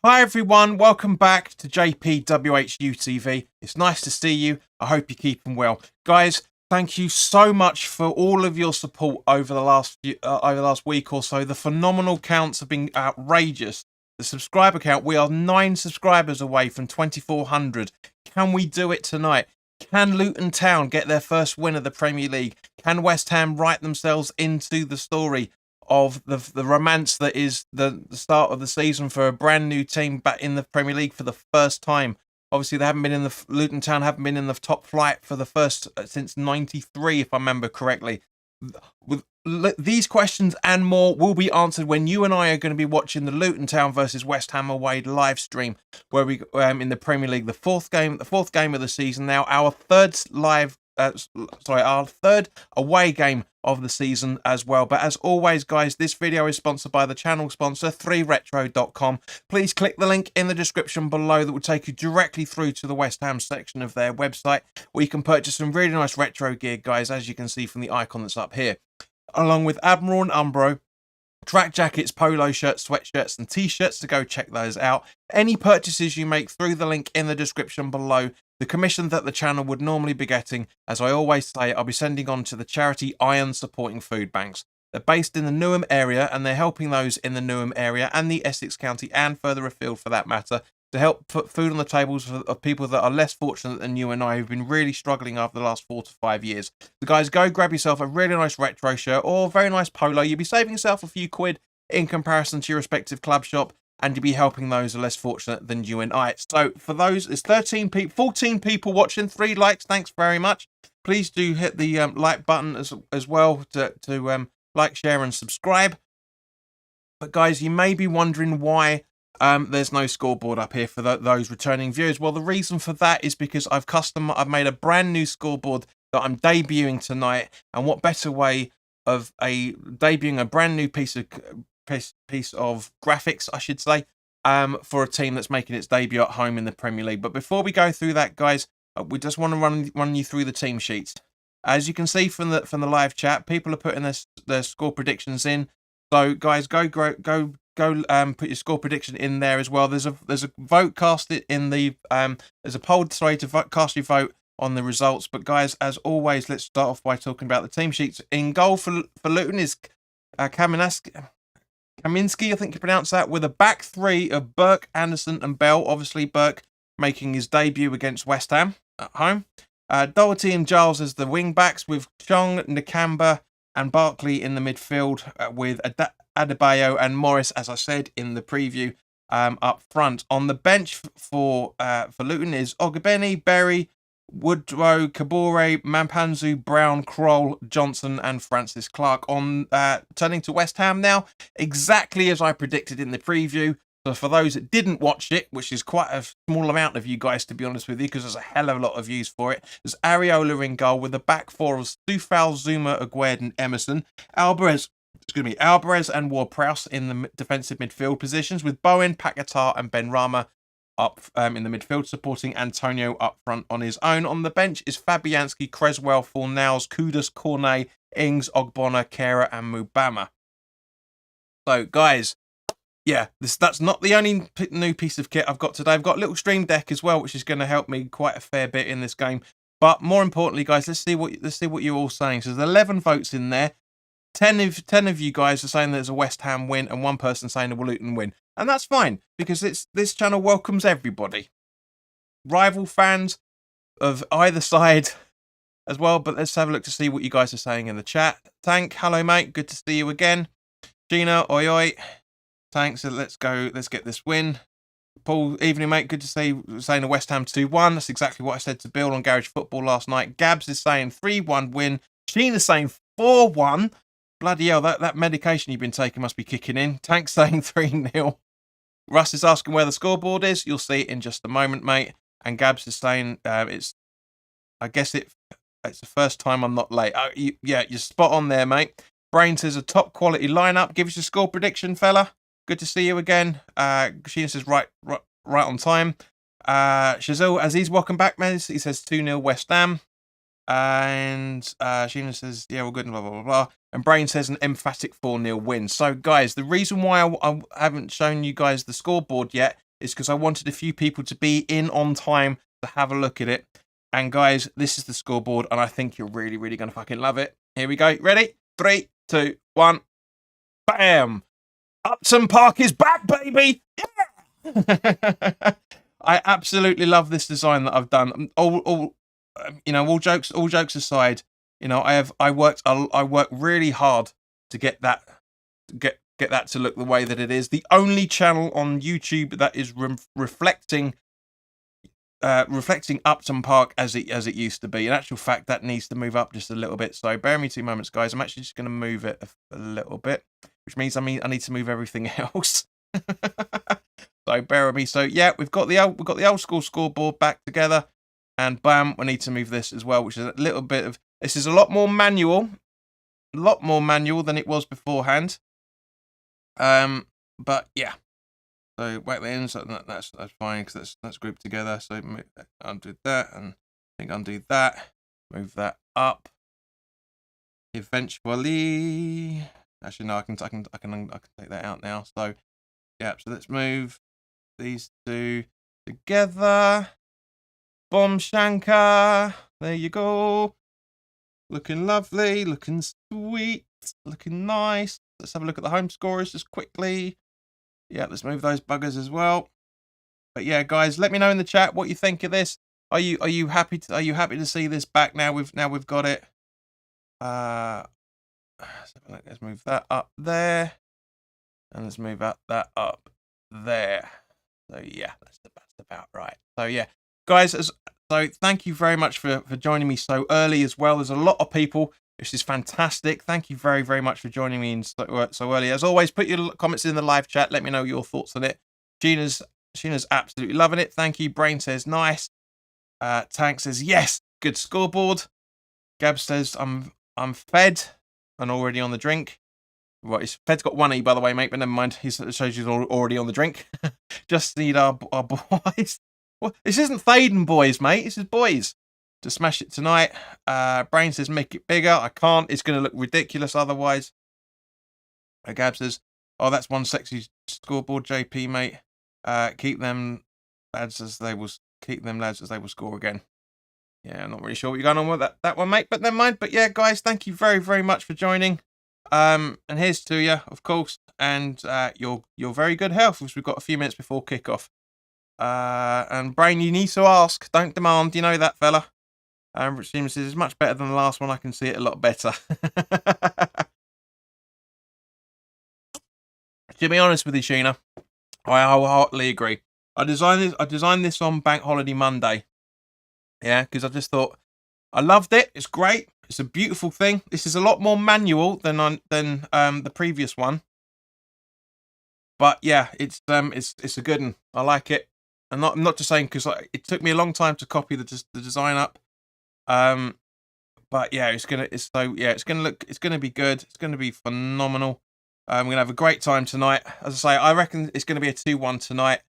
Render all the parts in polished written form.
Hi everyone, welcome back to JPWHU TV. It's nice to see you. I hope you're keeping well. Guys, thank you so much for all of your support over the last week or so. The phenomenal counts have been outrageous. The subscriber count, we are 9 subscribers away from 2,400. Can we do it tonight? Can Luton Town get their first win of the Premier League? Can West Ham write themselves into the story of the romance that is the start of the season for a brand new team back in the Premier League for the first time? Obviously, they haven't been in the Luton Town haven't been in the top flight for the first since '93, if I remember correctly. With these questions and more will be answered when you and I are going to be watching the Luton Town versus West Ham away live stream, where we in the Premier League, the fourth game of the season. Now, our third away game of the season as well. But as always, guys, this video is sponsored by the channel sponsor 3retro.com. Please click the link in the description below that will take you directly through to the West Ham section of their website, where you can purchase some really nice retro gear, guys, as you can see from the icon that's up here, along with Admiral and Umbro track jackets, polo shirts, sweatshirts and t-shirts, to go check those out. Any purchases you make through the link in the description below, the commission that the channel would normally be getting, as I always say, I'll be sending on to the charity Iron Supporting Food Banks. They're based in the Newham area, and they're helping those in the Newham area and the Essex County and further afield for that matter, to help put food on the tables of people that are less fortunate than you and I, who've been really struggling over the last 4 to 5 years. So guys, go grab yourself a really nice retro shirt or a very nice polo. You'll be saving yourself a few quid in comparison to your respective club shop, and you'll be helping those who are less fortunate than you and I. So for those, it's 14 people watching, 3 likes, thanks very much. Please do hit the like button as well to like, share and subscribe. But guys, you may be wondering why there's no scoreboard up here for those returning viewers. Well, the reason for that is because I've made a brand new scoreboard that I'm debuting tonight, and what better way of debuting a brand new piece of graphics, I should say, for a team that's making its debut at home in the Premier League. But before we go through that, guys, we just want to run you through the team sheets. As you can see from the live chat, people are putting their score predictions in. So guys, go put your score prediction in there as well. There's a vote cast in the there's a poll, sorry, to cast your vote on the results. But guys, as always, let's start off by talking about the team sheets. In goal for Luton is Kaminski, I think you pronounce that, with a back 3 of Burke, Anderson and Bell. Obviously Burke making his debut against West Ham at home. Doherty and Giles as the wing backs, with Chong, Nakamba and Barkley in the midfield, with Adebayo and Morris, as I said in the preview, up front. On the bench for Luton is Ogbeni, Berry, Woodrow, Kabore, Mampanzu, Brown, Kroll, Johnson and Francis Clark. On turning to West Ham now, exactly as I predicted in the preview. So for those that didn't watch it, which is quite a small amount of you guys, to be honest with you, because there's a hell of a lot of views for it, there's Areola in goal, with the back 4 of Soufal, Zuma, Aguerd and Emerson. Alvarez and Ward-Prowse in the defensive midfield positions, with Bowen, Paquetá and Benrahma up in the midfield, supporting Antonio up front on his own. On the bench is Fabianski, Creswell, Fornals, Kudus, Cornet, Ings, Ogbonna, Kera and Mubama. So guys, yeah, that's not the only new piece of kit I've got today. I've got a little stream deck as well, which is going to help me quite a fair bit in this game. But more importantly, guys, let's see what you're all saying. So there's 11 votes in there. 10 of you guys are saying there's a West Ham win, and 1 person saying a Luton win. And that's fine, because this channel welcomes everybody. Rival fans of either side as well. But let's have a look to see what you guys are saying in the chat. Tank, hello mate, good to see you again. Gina, oi oi. Thanks, so let's get this win. Paul, evening mate, good to see you saying a West Ham 2-1. That's exactly what I said to Bill on Garage Football last night. Gabs is saying 3-1 win. Gina's saying 4-1. Bloody hell, that medication you've been taking must be kicking in. Tank's saying 3-0. Russ is asking where the scoreboard is. You'll see it in just a moment, mate. And Gabs is saying it's the first time I'm not late. Yeah, you're spot on there, mate. Brain says a top quality lineup. Give us your score prediction, fella. Good to see you again. Sheena says right on time. Shazil Aziz, welcome back, man. He says 2-0 West Ham. And Sheena says, yeah, we're good, and blah, blah, blah, blah. And Brain says an emphatic 4-0 win. So, guys, the reason why I haven't shown you guys the scoreboard yet is because I wanted a few people to be in on time to have a look at it. And guys, this is the scoreboard, and I think you're really, really going to fucking love it. Here we go. Ready? 3, 2, 1. Bam! Upton Park is back, baby! Yeah! I absolutely love this design that I've done. All jokes aside, I worked really hard to get that to look the way that it is. The only channel on YouTube that is reflecting Upton Park as it used to be. In actual fact, that needs to move up just a little bit. So bear me 2 moments, guys. I'm actually just going to move it a little bit, which means I need to move everything else. So bear with me. So yeah, we've got the old school scoreboard back together, and bam, we need to move this as well, which is a little bit of. This is a lot more manual than it was beforehand. But yeah. So back then, so that's fine because that's grouped together. So undo that, and I think undo that. Move that up. Eventually, actually no, I can take that out now. So yeah, so let's move these two together. Bomb Shankar. There you go. Looking lovely, looking sweet, looking nice. Let's have a look at the home scorers just quickly. Yeah, let's move those buggers as well. But yeah, guys, let me know in the chat what you think of this. Are you happy to see this back now? We've got it. Let's move that up there, and let's move that up there. So yeah, that's about right. So yeah, guys, so thank you very much for joining me so early as well. There's a lot of people. This is fantastic. Thank you very, very much for joining me in so early. As always, put your comments in the live chat. Let me know your thoughts on it. Gina's absolutely loving it. Thank you. Brain says nice. Tank says yes. Good scoreboard. Gab says I'm fed and already on the drink. Right, Fed's got 1 E by the way, mate, but never mind. He shows you already on the drink. Just need our boys. Well, this isn't Thaden boys, mate. This is boys. To smash it tonight. Brain says make it bigger. I can't. It's going to look ridiculous otherwise. Gab says, oh, that's one sexy scoreboard, JP, mate. Keep them lads as they will score again. Yeah, I'm not really sure what you're going on with that one, mate, but never mind. But yeah, guys, thank you very, very much for joining. And here's to you, of course, and your very good health, because we've got a few minutes before kickoff. And Brain, you need to ask, don't demand. You know that, fella. Rich Stevens says it's much better than the last one. I can see it a lot better. To be honest with you, Sheena, I wholeheartedly agree. I designed this on Bank Holiday Monday. Yeah, because I just thought I loved it. It's great. It's a beautiful thing. This is a lot more manual than the previous one. But yeah, it's a good one. I like it. I'm not just saying because it took me a long time to copy the design up. But yeah, it's gonna be good. It's gonna be phenomenal. We're gonna have a great time tonight. As I say, I reckon it's gonna be a 2-1 tonight.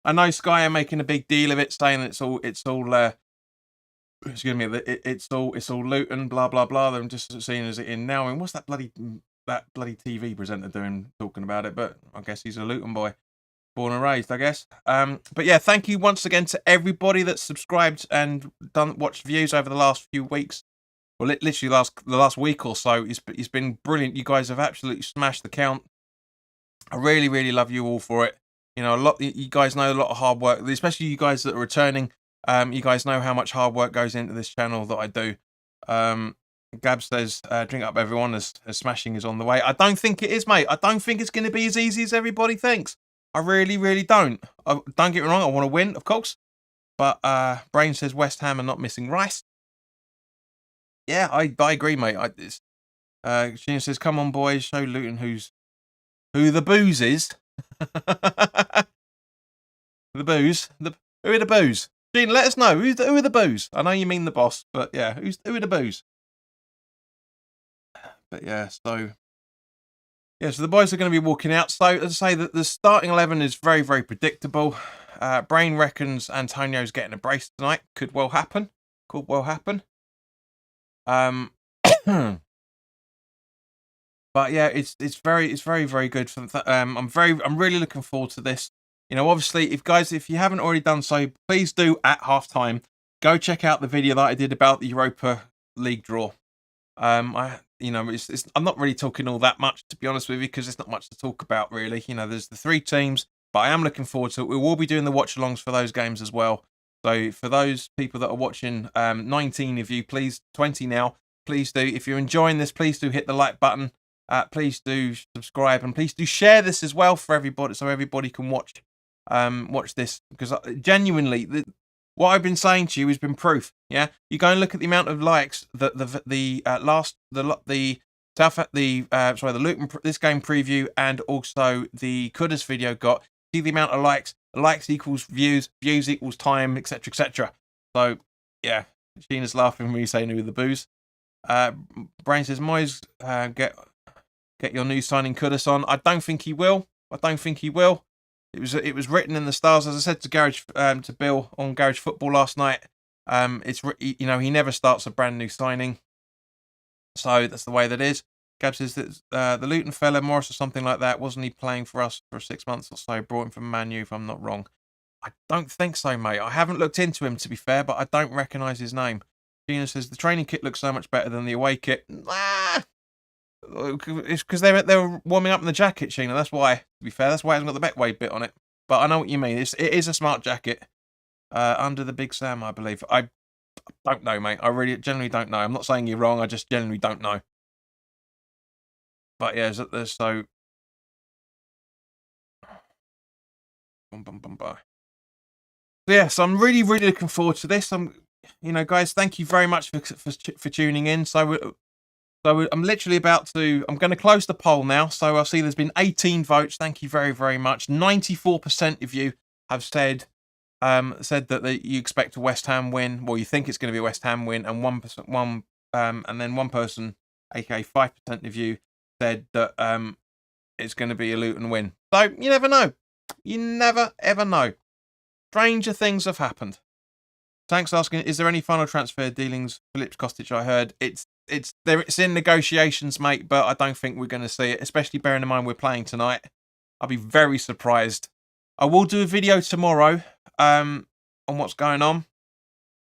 I know Sky are making a big deal of it, saying it's all it's all Luton, blah blah blah. I'm just seeing as it in now. I mean, what's that bloody TV presenter doing talking about it? But I guess he's a Luton boy, born and raised, I guess. But yeah, thank you once again to everybody that's subscribed and watched views over the last few weeks. Well, literally the last week or so. It's been brilliant. You guys have absolutely smashed the count. I really, really love you all for it. You know, you guys know a lot of hard work, especially you guys that are returning. You guys know how much hard work goes into this channel that I do. Gab says, drink up everyone as smashing is on the way. I don't think it is, mate. I don't think it's going to be as easy as everybody thinks. I really, really don't. Don't get me wrong, I want to win, of course. But Brain says West Ham are not missing Rice. Yeah, I agree, mate. Gina says, come on, boys, show Luton who the booze is. The booze. Who are the booze? Gina, let us know. Who are the booze? I know you mean the boss, but yeah, who are the booze? But yeah, so the boys are going to be walking out. So as I say, the starting 11 is very, very predictable. Brain reckons Antonio's getting a brace tonight. Could well happen. But yeah, it's very, very good. I'm really looking forward to this. You know, obviously, if you haven't already done so, please do at halftime. Go check out the video that I did about the Europa League draw. I'm not really talking all that much, to be honest with you, because there's not much to talk about really. You know, there's the 3 teams, but I am looking forward to it. We will be doing the watch-alongs for those games as well. So for those people that are watching, 19 of you, please, 20 now, please do. If you're enjoying this, please do hit the like button. Please do subscribe, and please do share this as well for everybody, so everybody can watch this, because genuinely, what I've been saying to you has been proof. Yeah, you go and look at the amount of likes that the Luton this game preview and also the Kudders video got. See the amount of likes. Likes equals views. Views equals time, etc., etc. So yeah, Sheena's laughing when you say "Who the booze." Brain says, "Moyes, get your new signing Kudders on." I don't think he will. It was written in the stars, as I said to Bill on Garage Football last night. He never starts a brand new signing, so that's the way that is. Gab says that the Luton fella, Morris or something like that, wasn't he playing for us for 6 months or so? Brought him from Man U, if I'm not wrong. I don't think so, mate. I haven't looked into him, to be fair, but I don't recognise his name. Gina says the training kit looks so much better than the away kit. It's because they were warming up in the jacket, Sheena. That's why. To be fair, that's why it hasn't got the Betway bit on it. But I know what you mean. It is a smart jacket. Under the Big Sam, I believe. I don't know, mate. I really generally don't know. I'm not saying you're wrong. I just generally don't know. But yeah, so. Yeah, so I'm really, really looking forward to this. Guys, thank you very much for tuning in. So I'm literally I'm going to close the poll now. So I'll see there's been 18 votes. Thank you very, very much. 94% of you have said that you expect a West Ham win. Well, you think it's going to be a West Ham win, and 1%, and then one person, aka 5% of you, said that it's going to be a Luton win. So you never know. You never ever know. Stranger things have happened. Thanks for asking. Is there any final transfer dealings? Phillips Kostic, I heard it's in negotiations, mate, but I don't think we're going to see it, especially bearing in mind we're playing tonight. I'll be very surprised. I will do a video tomorrow on what's going on.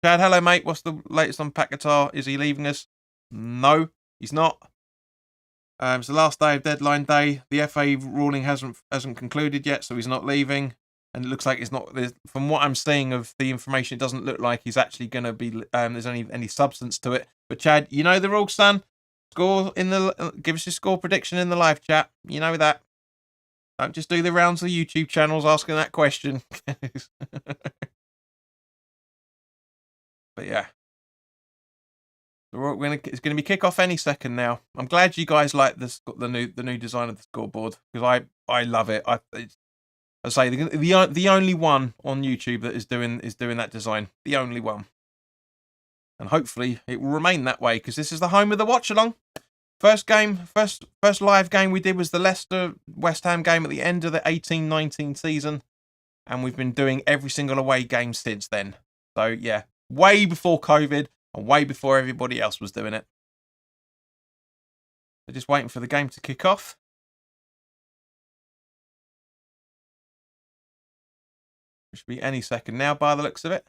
Chad, hello, mate. What's the latest on Paquetá? Is he leaving us? No, he's not. It's the last day of deadline day. The FA ruling hasn't concluded yet, so he's not leaving. And it looks like it's not. From what I'm seeing of the information, it doesn't look like he's actually going to be. There's any substance to it. But Chad, you know the rules, son. Give us your score prediction in the live chat. You know that. Don't just do the rounds of YouTube channels asking that question. But yeah, it's going to be kickoff any second now. I'm glad you guys like the new design of the scoreboard, because I love it. I say the only one on YouTube that is doing that design. The only one. And hopefully it will remain that way, because this is the home of the watch along. First live game we did was the Leicester West Ham game at the end of the 18-19 season, and we've been doing every single away game since then. So yeah, way before COVID and way before everybody else was doing it. So just waiting for the game to kick off. It should be any second now by the looks of it.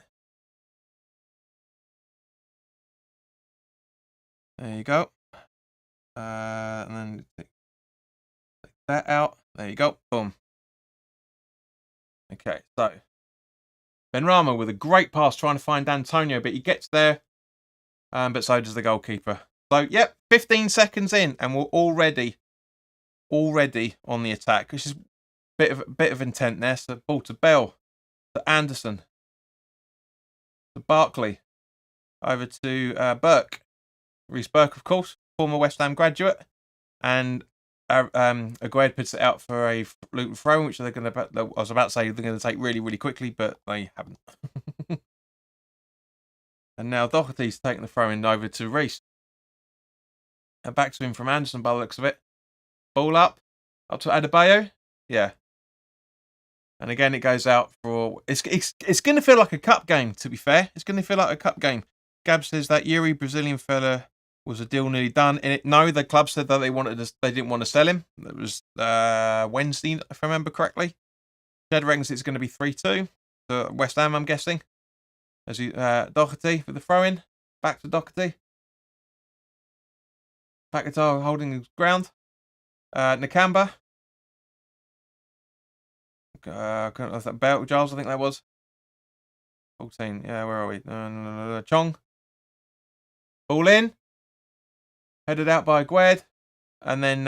There you go. And then take that out. There you go. Boom. Okay, so Benrahma with a great pass trying to find Antonio, but he gets there. But so does the goalkeeper. So, yep, 15 seconds in, and we're already on the attack, which is a bit of intent there. So, ball to Bell, to Anderson, to Barkley, over to Burke. Reece Burke, of course, former West Ham graduate, and Aguerd puts it out for a Luton throw, which they're going to. I was about to say they're going to take really, really quickly, but they haven't. And now Doherty's taking the throw in over to Reece. And back to him from Anderson by the looks of it. Ball up to Adebayo. Yeah. And again, it goes out for. It's going to feel like a cup game. To be fair, it's going to feel like a cup game. Gab says that Yuri Brazilian fella was a deal nearly done. No, the club said that they didn't want to sell him. It was Wednesday, if I remember correctly. Jed reckons it's going to be 3-2 to West Ham, I'm guessing. As Doherty with the throw-in. Back to Doherty. Paquetá holding his ground. Nakamba. Was that Bale, Giles, I think that was. 14. Yeah, where are we? Chong. Ball in. Headed out by Gued. And then,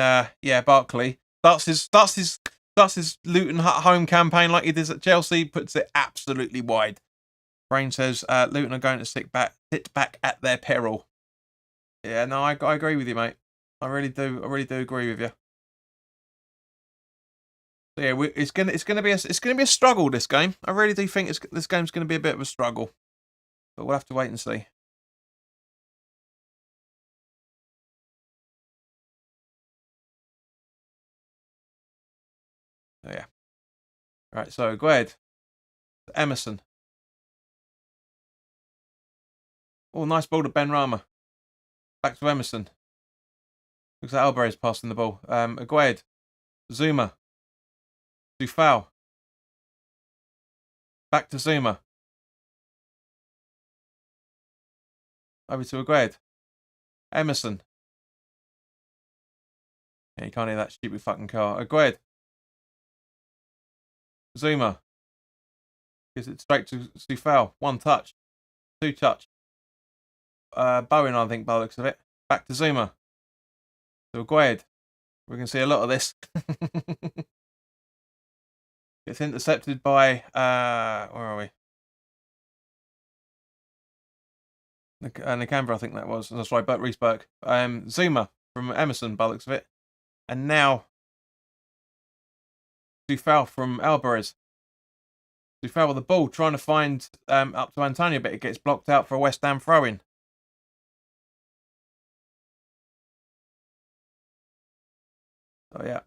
Barkley. Starts his Luton home campaign like he did at Chelsea. Puts it absolutely wide. Brain says Luton are going to sit back at their peril. Yeah, no, I agree with you, mate. I really do agree with you. So yeah, it's gonna be a struggle, this game. I really do think this game's gonna be a bit of a struggle, but we'll have to wait and see. So yeah. Right, so go ahead. Emerson. Oh, nice ball to Ben Rama. Back to Emerson. Looks like Alvarez passing the ball. Agued. Zuma. Dufal. Back to Zuma. Over to Agued. Emerson. Yeah, you can't hear that stupid fucking car. Agued. Zuma. Gives it straight to Dufal. 1 touch. 2 touch. Bowen, I think, by the looks of it. Back to Zuma. To Agued. We can see a lot of this. Gets intercepted by where are we? Nakamba, I think that was. That's right, Reece Burke. Zuma from Emerson, by the looks of it. And now Dufal from Alvarez. Dufal with the ball, trying to find up to Antonio, but it gets blocked out for a West Ham throw-in. Oh yeah.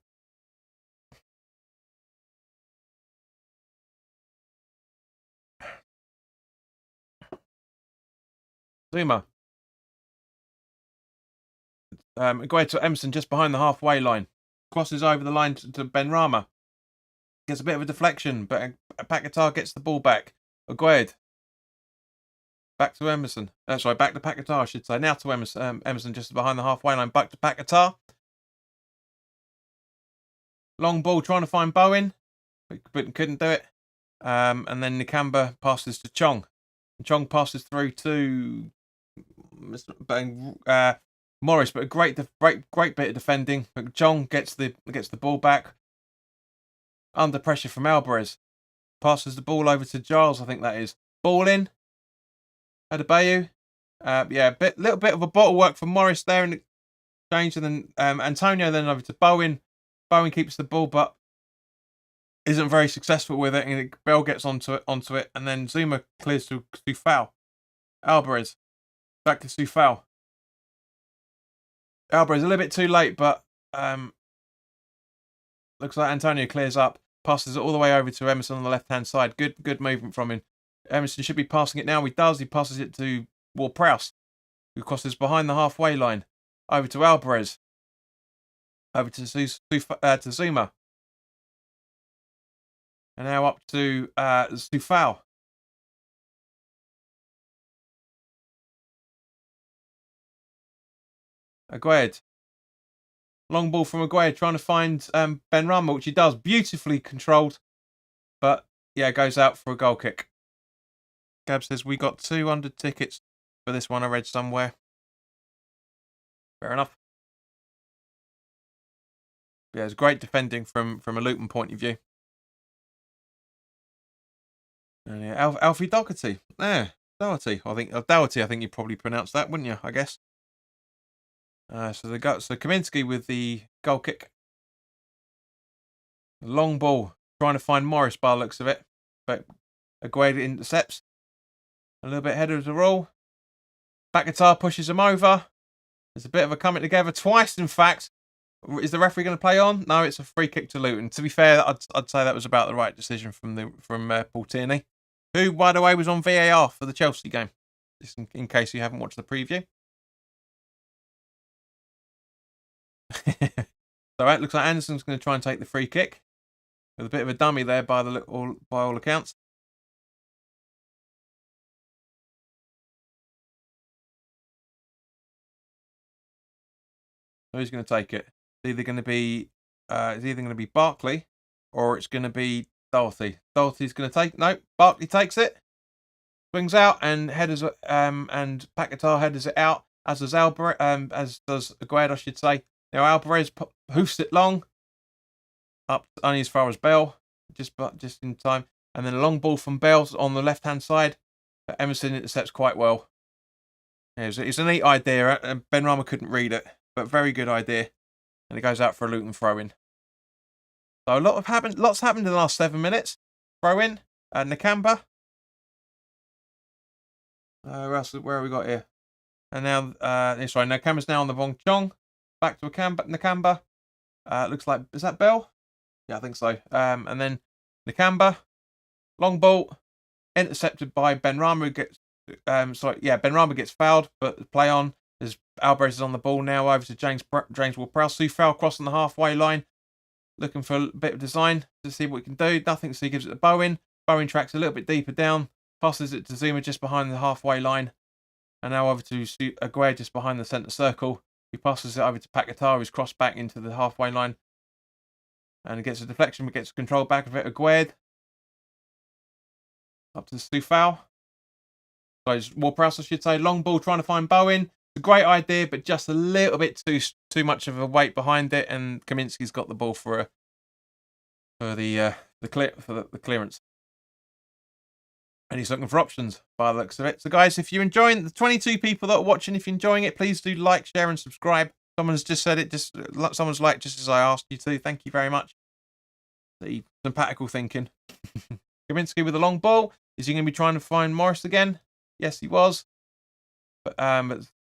Zuma. Going to Emerson just behind the halfway line. Crosses over the line to Ben Rama. Gets a bit of a deflection, but Paquetá gets the ball back. Agued. Back to Emerson. Sorry, back to Paquetá, I should say. Now to Emerson. Emerson just behind the halfway line. Back to Paquetá. Long ball trying to find Bowen, but couldn't do it. And then Nakamba passes to Chong. Chong passes through to Morris, but a great bit of defending. But Chong gets the ball back under pressure from Alvarez. Passes the ball over to Giles, I think that is. Ball in. Adebayo. Little bit of a bottle work from Morris there in exchange, and then Antonio then over to Bowen. Bowen keeps the ball, but isn't very successful with it, and Bell gets onto it, and then Zuma clears to foul. Alvarez back to Sufal. Alvarez a little bit too late, but looks like Antonio clears up, passes it all the way over to Emerson on the left-hand side. Good movement from him. Emerson should be passing it now. He does. He passes it to Ward-Prowse, who crosses behind the halfway line. Over to Alvarez. Over to Zuma. And now up to Sufal. Agued. Long ball from Agued, trying to find Ben Rama, which he does. Beautifully controlled. But, yeah, goes out for a goal kick. Gab says, we got 200 tickets for this one, I read somewhere. Fair enough. Yeah, it's great defending from a Luton point of view. And yeah, Alfie Doherty. Yeah, Doherty. I think you'd probably pronounce that, wouldn't you? I guess. So Kaminsky with the goal kick. Long ball, trying to find Morris by the looks of it, but Agued intercepts. A little bit ahead of the roll. Paquetá pushes him over. There's a bit of a coming together twice, in fact. Is the referee going to play on? No, it's a free kick to Luton. To be fair, I'd say that was about the right decision from Paul Tierney, who, by the way, was on VAR for the Chelsea game. Just in case you haven't watched the preview. So it looks like Anderson's going to try and take the free kick. With a bit of a dummy there by all accounts. Who's going to take it? It's either going to be Barkley or it's going to be Doherty. Doherty's going to take. No, Barkley takes it. Swings out and headers. And Paquetá headers it out. As does as does Aguerd, I should say. Now Alvarez hoofs it long, up only as far as Bell, just in time, and then a long ball from Bell on the left hand side. But Emerson intercepts quite well. It's a neat idea, and Benrahma couldn't read it, but very good idea. And it goes out for a Luton throw in. So lots happened in the last 7 minutes. Throw in, Nakamba. Where have we got here? And now, Nakamba's now on the Wong Chong. Back to Nakamba. Looks like, is that Bell? Yeah, I think so. And then Nakamba, long ball, intercepted by Benrahma, who gets, Benrahma gets fouled, but play on as Alvarez is on the ball now over to James Ward-Prowse. Foul crossing the halfway line, looking for a bit of design to see what we can do. Nothing, so he gives it to Bowen. Bowen tracks a little bit deeper down, passes it to Zuma just behind the halfway line, and now over to Aguerd just behind the centre circle. He passes it over to Paquetá, who's crossed back into the halfway line. And he gets a deflection, but gets control back of it. Aguerd. Up to Stufau. So it's Ward-Prowse, I should say. Long ball trying to find Bowen. It's a great idea, but just a little bit too much of a weight behind it. And Kaminsky's got the ball for the clearance. And he's looking for options by the looks of it. So guys, if you're enjoying the 22 people that are watching, if you're enjoying it, please do like, share and subscribe. Someone's just said it, someone's like, just as I asked you to. Thank you very much. The sympathical thinking. Kaminsky with a long ball. Is he going to be trying to find Morris again? Yes, he was. But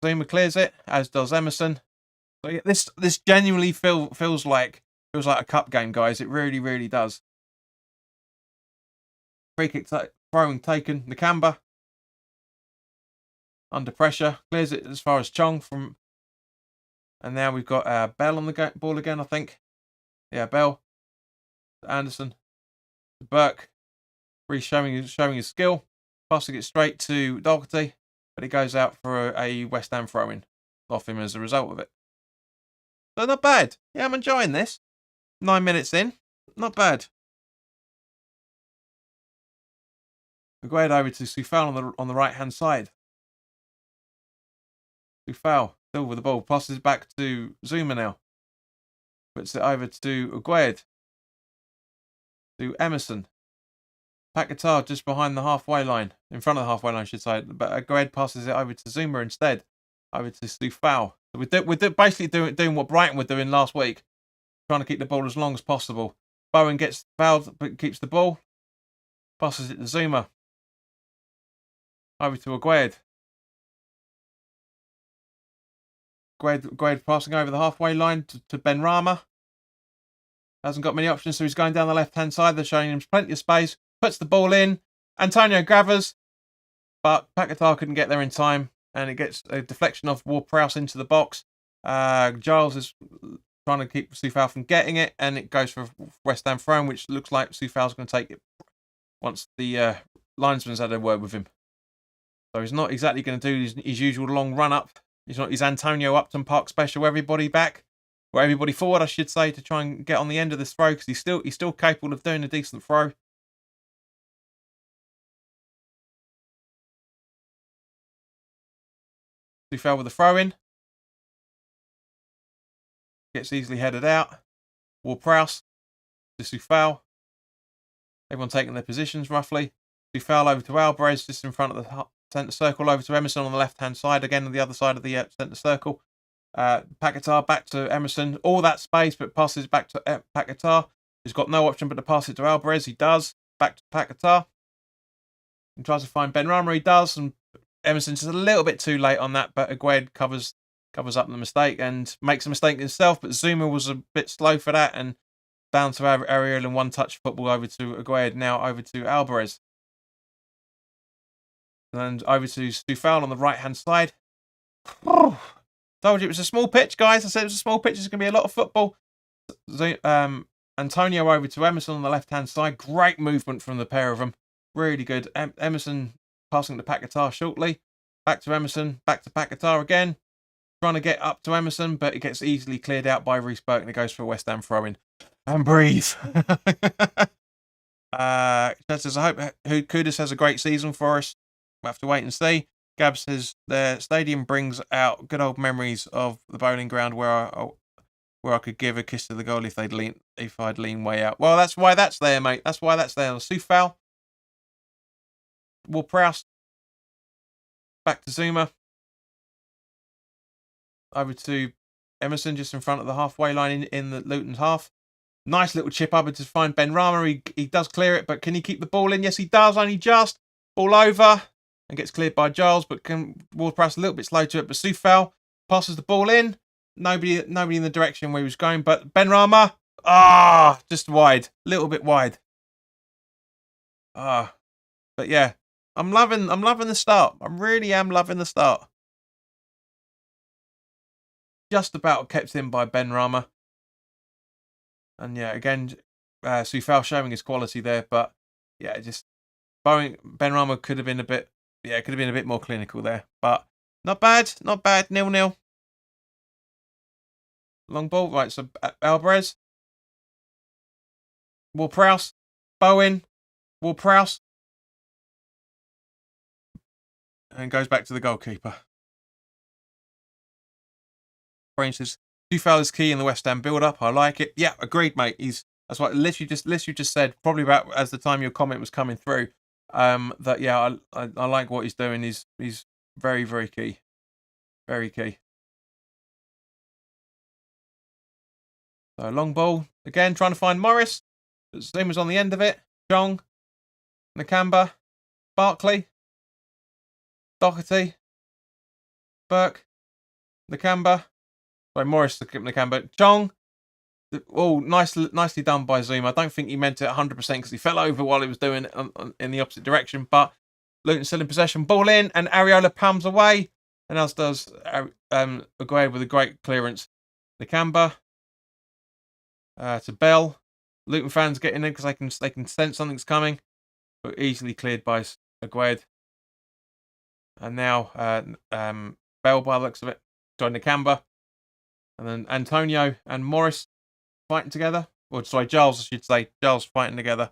Zuma clears it, as does Emerson. So yeah, this genuinely feels like a cup game, guys. It really, really does. Free kick throwing taken. Nakamba under pressure, clears it as far as Chong from. And now we've got Bell on the ball again, I think. Yeah, Bell. Anderson. Burke. Really showing his skill. Passing it straight to Doherty. But it goes out for a West Ham throw-in off him as a result of it. So not bad. Yeah, I'm enjoying this. 9 minutes in. Not bad. Aguerd over to Soufal on the right-hand side. Soufal. Still with the ball, passes it back to Zuma now. Puts it over to Aguerd. To Emerson. Paquetá just behind the halfway line. In front of the halfway line, I should say. But Aguerd passes it over to Zuma instead. Over to Soufal. So we're basically doing what Brighton were doing last week. Trying to keep the ball as long as possible. Bowen gets fouled, but keeps the ball. Passes it to Zuma. Over to Aguerd. Aguerd passing over the halfway line to Benrahma. Hasn't got many options, so he's going down the left-hand side. They're showing him plenty of space. Puts the ball in. Antonio Gravers. But Paquetá couldn't get there in time. And it gets a deflection of Ward-Prowse into the box. Giles is trying to keep Soufal from getting it. And it goes for West Ham throw, which looks like Soufal's going to take it once the linesman's had a word with him. So he's not exactly going to do his usual long run-up. He's not his Antonio Upton Park special, everybody back, or everybody forward, I should say, to try and get on the end of this throw, because he's still capable of doing a decent throw. Soufal with the throw in. Gets easily headed out. Ward-Prowse to Soufal. Everyone taking their positions roughly. Soufal over to Alvarez, just in front of the centre circle, over to Emerson on the left-hand side, again on the other side of the centre circle. Paquetá back to Emerson. All that space, but passes back to Paquetá. He's got no option but to pass it to Alvarez. He does. Back to Paquetá. He tries to find Benrahma. He does. And Emerson's just a little bit too late on that, but Aguerd covers up the mistake and makes a mistake himself. But Zuma was a bit slow for that, and down to Ariel and one-touch football over to Aguerd. Now over to Alvarez. And over to Soufal on the right-hand side. Told you it was a small pitch, guys. I said it was a small pitch. There's going to be a lot of football. Antonio over to Emerson on the left-hand side. Great movement from the pair of them. Really good. Emerson passing to Paquetá shortly. Back to Emerson. Back to Paquetá again. Trying to get up to Emerson, but it gets easily cleared out by Reece Burke and it goes for a West Ham throw-in. And breathe. Chad says, I hope Kudus has a great season for us. We'll have to wait and see. Gab says, the stadium brings out good old memories of the bowling ground where I could give a kiss to the goal if I'd lean way out. Well, that's why that's there, mate. That's why that's there. Soufal. Ward-Prowse. Back to Zuma. Over to Emerson, just in front of the halfway line in the Luton's half. Nice little chip over to find Ben Rama. He does clear it, but can he keep the ball in? Yes, he does. Only just. Ball over. And gets cleared by Giles, but Ward-Prowse a little bit slow to it. But Soufal passes the ball in. Nobody in the direction where he was going. But Ben Rama. Just wide. A little bit wide. But yeah. I'm loving the start. I really am loving the start. Just about kept in by Ben Rama. And yeah, again, Soufal showing his quality there, but yeah, just Ben Rama could have been a bit more clinical there, but not bad, 0-0. Long ball, right? So Alvarez, Ward-Prowse, Bowen, Ward-Prowse, and goes back to the goalkeeper. Brain says, Soufal is key in the West Ham build-up. I like it. Yeah, agreed, mate. That's what literally just said, probably about as the time your comment was coming through. That yeah, I like what he's doing. He's very, very key. Very key. So long ball. Again, trying to find Morris. Zuma's on the end of it. Jong. Nakamba. Barkley. Doherty. Burke. Nakamba. Sorry, Morris Nakamba. Jong. Oh, nicely done by Zuma. I don't think he meant it 100% because he fell over while he was doing it in the opposite direction. But Luton still in possession. Ball in, and Areola palms away. And as does Aguirre with a great clearance. Nakamba. To Bell. Luton fans getting in because they can sense something's coming. But easily cleared by Aguirre. And now Bell, by the looks of it. Sorry, Nakamba. And then Antonio and Morris fighting together. Or sorry, Giles, I should say. Giles fighting together.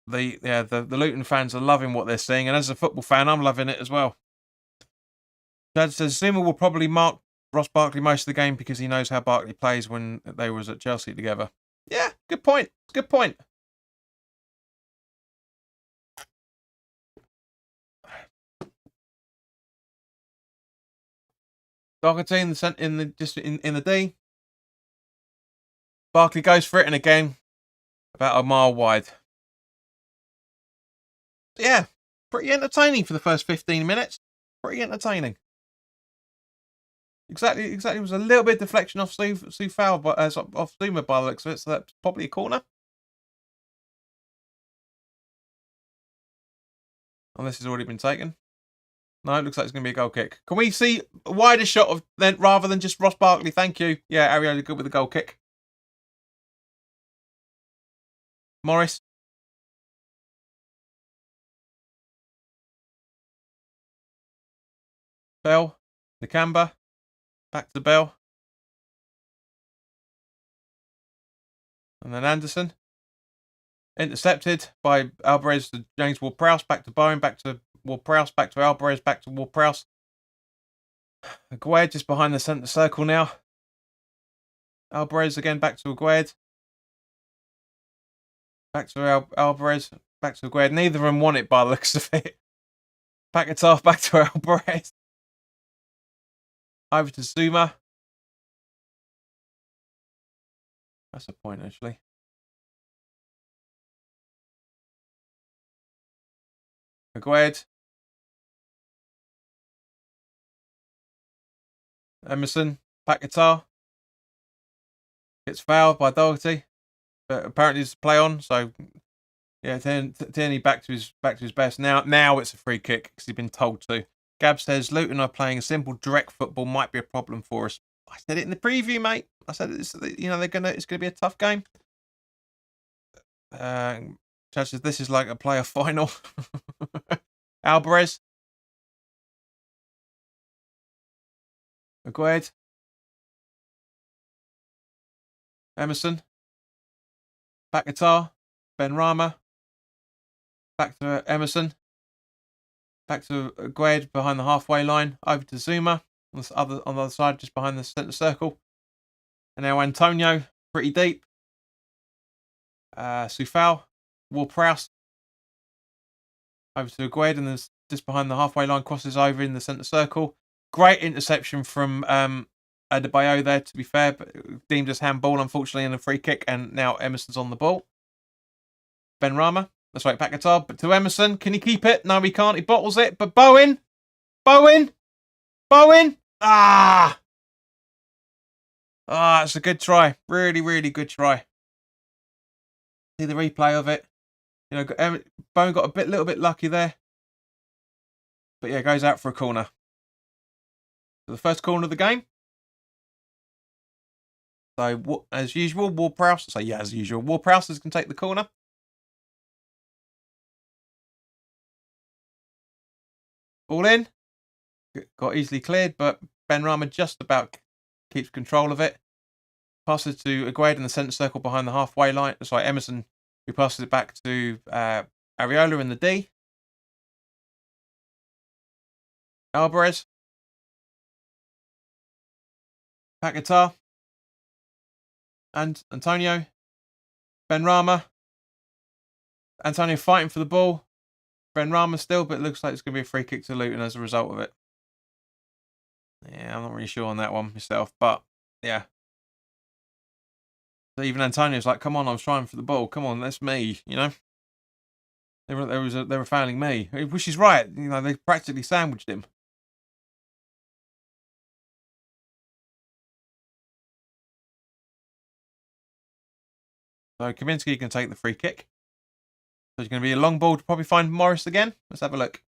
The Luton fans are loving what they're seeing, and as a football fan, I'm loving it as well. Dad says Zuma will probably mark Ross Barkley most of the game because he knows how Barkley plays when they was at Chelsea together. Yeah, good point. Good point. Doherty in the D. Barkley goes for it, and again, about a mile wide. Yeah, pretty entertaining for the first 15 minutes. Pretty entertaining. Exactly. It was a little bit of deflection off Soufal, but off Zuma by the looks of it, so that's probably a corner. Unless it's already been taken. No, it looks like it's going to be a goal kick. Can we see a wider shot of then rather than just Ross Barkley? Thank you. Yeah, Areola good with the goal kick. Morris. Bell. Nakamba. Back to Bell. And then Anderson. Intercepted by Alvarez to James Ward-Prowse. Back to Bowen. Back to Ward-Prowse. Back to Alvarez. Back to Ward-Prowse. Aguirre just behind the centre circle now. Alvarez again back to Aguirre. Back to Alvarez. Back to Aguirre. Neither of them want it by the looks of it. Paquetá back to Alvarez. Over to Zuma. That's a point, actually. Aguirre. Emerson. Paquetá. Gets fouled by Doherty. But apparently it's a play on, so yeah, Tierney back to his best. Now it's a free kick because he's been told to. Gab says Luton are playing a simple direct football, might be a problem for us. I said it in the preview, mate. I said it's gonna be a tough game. Chad says this is like a playoff final. Alvarez. Agued. Emerson. Back guitar. Ben Rama. Back to Emerson. Back to Agued behind the halfway line. Over to Zuma on the other side, just behind the centre circle. And now Antonio, pretty deep. Sufal. Ward-Prowse. Over to Agued, and then just behind the halfway line, crosses over in the centre circle. Great interception from Adebayo there, to be fair, but deemed as handball, unfortunately, in a free kick, and now Emerson's on the ball. Ben Rama, that's right, back guitar, but to Emerson. Can he keep it? No, he can't. He bottles it, but Bowen! It's a good try. Really, really good try. See the replay of it. Bowen got a little bit lucky there. But yeah, goes out for a corner. So the first corner of the game. So as usual, Ward-Prowse. So yeah, as usual, Ward-Prowse can take the corner. Ball in. Got easily cleared, but Ben Rama just about keeps control of it. Passes to Agued in the centre circle behind the halfway line. Sorry, Emerson, who passes it back to Areola in the D. Alvarez. Back guitar. And Antonio. Ben Rama. Antonio fighting for the ball. Ben Rama still, but it looks like it's going to be a free kick to Luton as a result of it. Yeah, I'm not really sure on that one myself, but yeah. So even Antonio's like, come on, I was trying for the ball. Come on, that's me, They were fouling me, which is right. They practically sandwiched him. So Kaminsky can take the free kick. So it's going to be a long ball to probably find Morris again. Let's have a look.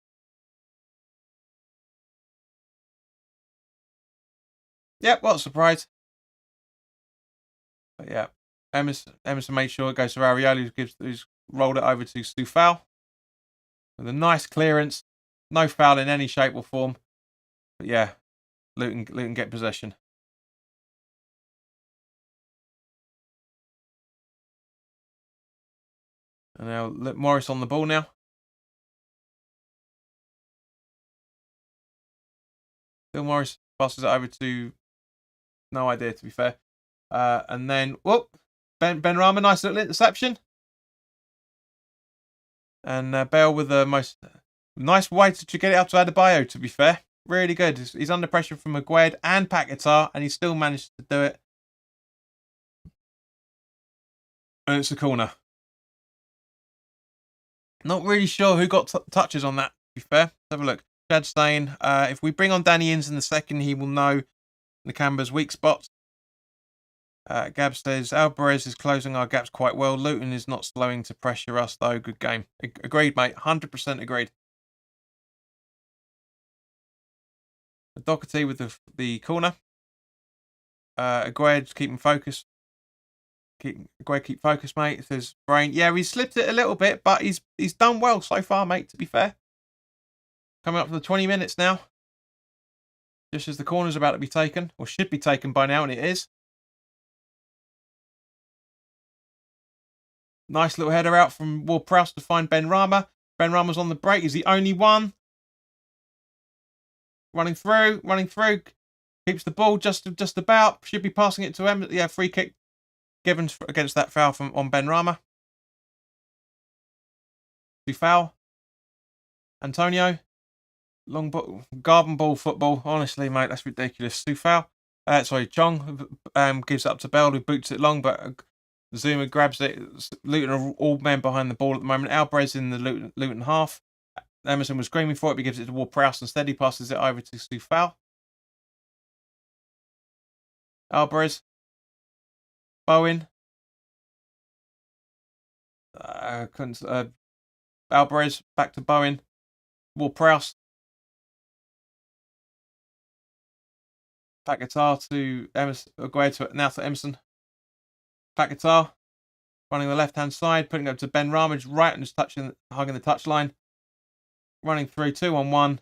Yep, what a surprise. But yeah, Emerson made sure it goes to Areola, who's rolled it over to Sufal. With a nice clearance. No foul in any shape or form. But yeah, Luton get possession. And now Morris on the ball now. Phil Morris passes it over to... No idea, to be fair. And then, Ben Rama, nice little interception. And Bale with the most nice way to get it out to Adebayo, to be fair. Really good. He's under pressure from Agued and Paquetá, and he still managed to do it. And it's a corner. Not really sure who got touches on that, to be fair. Let's have a look. Chad Stain. If we bring on Danny Ings in the second, he will know Nakamba's weak spots. Gab says, Alvarez is closing our gaps quite well. Luton is not slowing to pressure us, though. Good game. Agreed, mate. 100% agreed. Doherty with the corner. Agued keeping focus. Keep focused, mate. Says Brain. Yeah, he slipped it a little bit, but he's done well so far, mate, to be fair. Coming up to the 20 minutes now. Just as the corner's about to be taken, or should be taken by now, and it is. Nice little header out from Ward-Prowse to find Ben Rama. Ben Rama's on the break. He's the only one. Running through. Keeps the ball just about. Should be passing it to him. Yeah, free kick given against that foul on Ben Rama. Foul. Antonio. Long ball. Garden ball football. Honestly, mate, that's ridiculous. Foul. Chong gives it up to Bell, who boots it long, but Zuma grabs it. Luton are all men behind the ball at the moment. Alvarez in the Luton half. Emerson was screaming for it, but he gives it to Ward-Prowse. Instead, he passes it over to Sufal. Alvarez. Bowen. Alvarez back to Bowen. Ward-Prowse. Paquetá to Emerson. Now to Emerson. Paquetá running the left-hand side, putting it up to Ben Ramage, right and just hugging the touchline. Running through 2-on-1.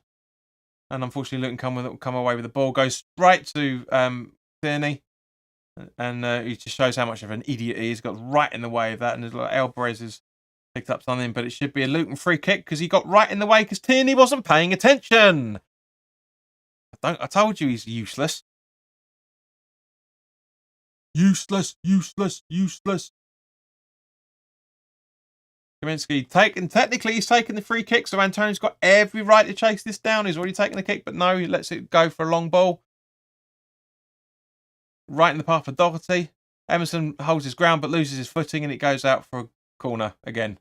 And unfortunately, Luton come away with the ball. Goes right to Tierney. And he just shows how much of an idiot he is. Got right in the way of that. And Alvarez has picked up something. But it should be a Luton free kick because he got right in the way because Tierney wasn't paying attention. I told you he's useless. Useless. Kaminsky technically he's taken the free kick, so Antonio's got every right to chase this down. He's already taken the kick, but no, he lets it go for a long ball. Right in the path of Doherty. Emerson holds his ground but loses his footing and it goes out for a corner again.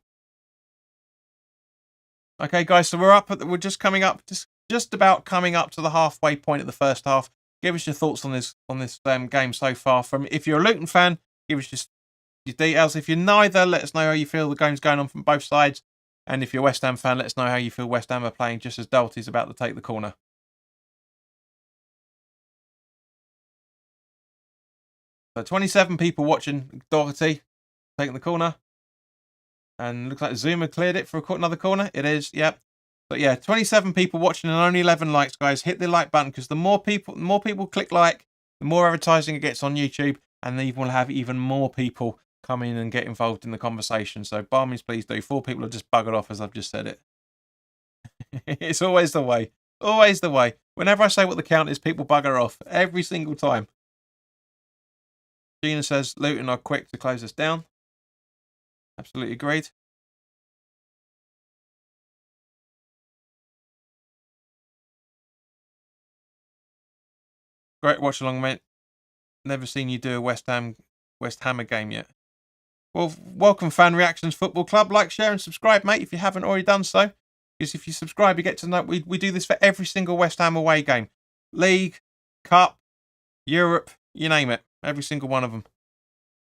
Okay, guys, so we're just about coming up to the halfway point of the first half. Give us your thoughts on this game so far. From if you're a Luton fan, give us your details. If you're neither, let us know how you feel the game's going on from both sides. And if you're a West Ham fan, let us know how you feel West Ham are playing just as Doherty's about to take the corner. So 27 people watching Doherty taking the corner. And looks like Zuma cleared it for another corner. It is, yep. But yeah, 27 people watching and only 11 likes, guys. Hit the like button because the more people click like, the more advertising it gets on YouTube, and then we'll have even more people come in and get involved in the conversation. So by all means, please do. 4 people have just buggered off as I've just said it. It's always the way. Always the way. Whenever I say what the count is, people bugger off. Every single time. Gina says Luton are quick to close us down. Absolutely agreed. Great watch along, mate. Never seen you do a West Hammer game yet. Well, welcome Fan Reactions Football Club. Like, share and subscribe, mate, if you haven't already done so. Because if you subscribe, you get to know we do this for every single West Ham away game. League, Cup, Europe, you name it. Every single one of them.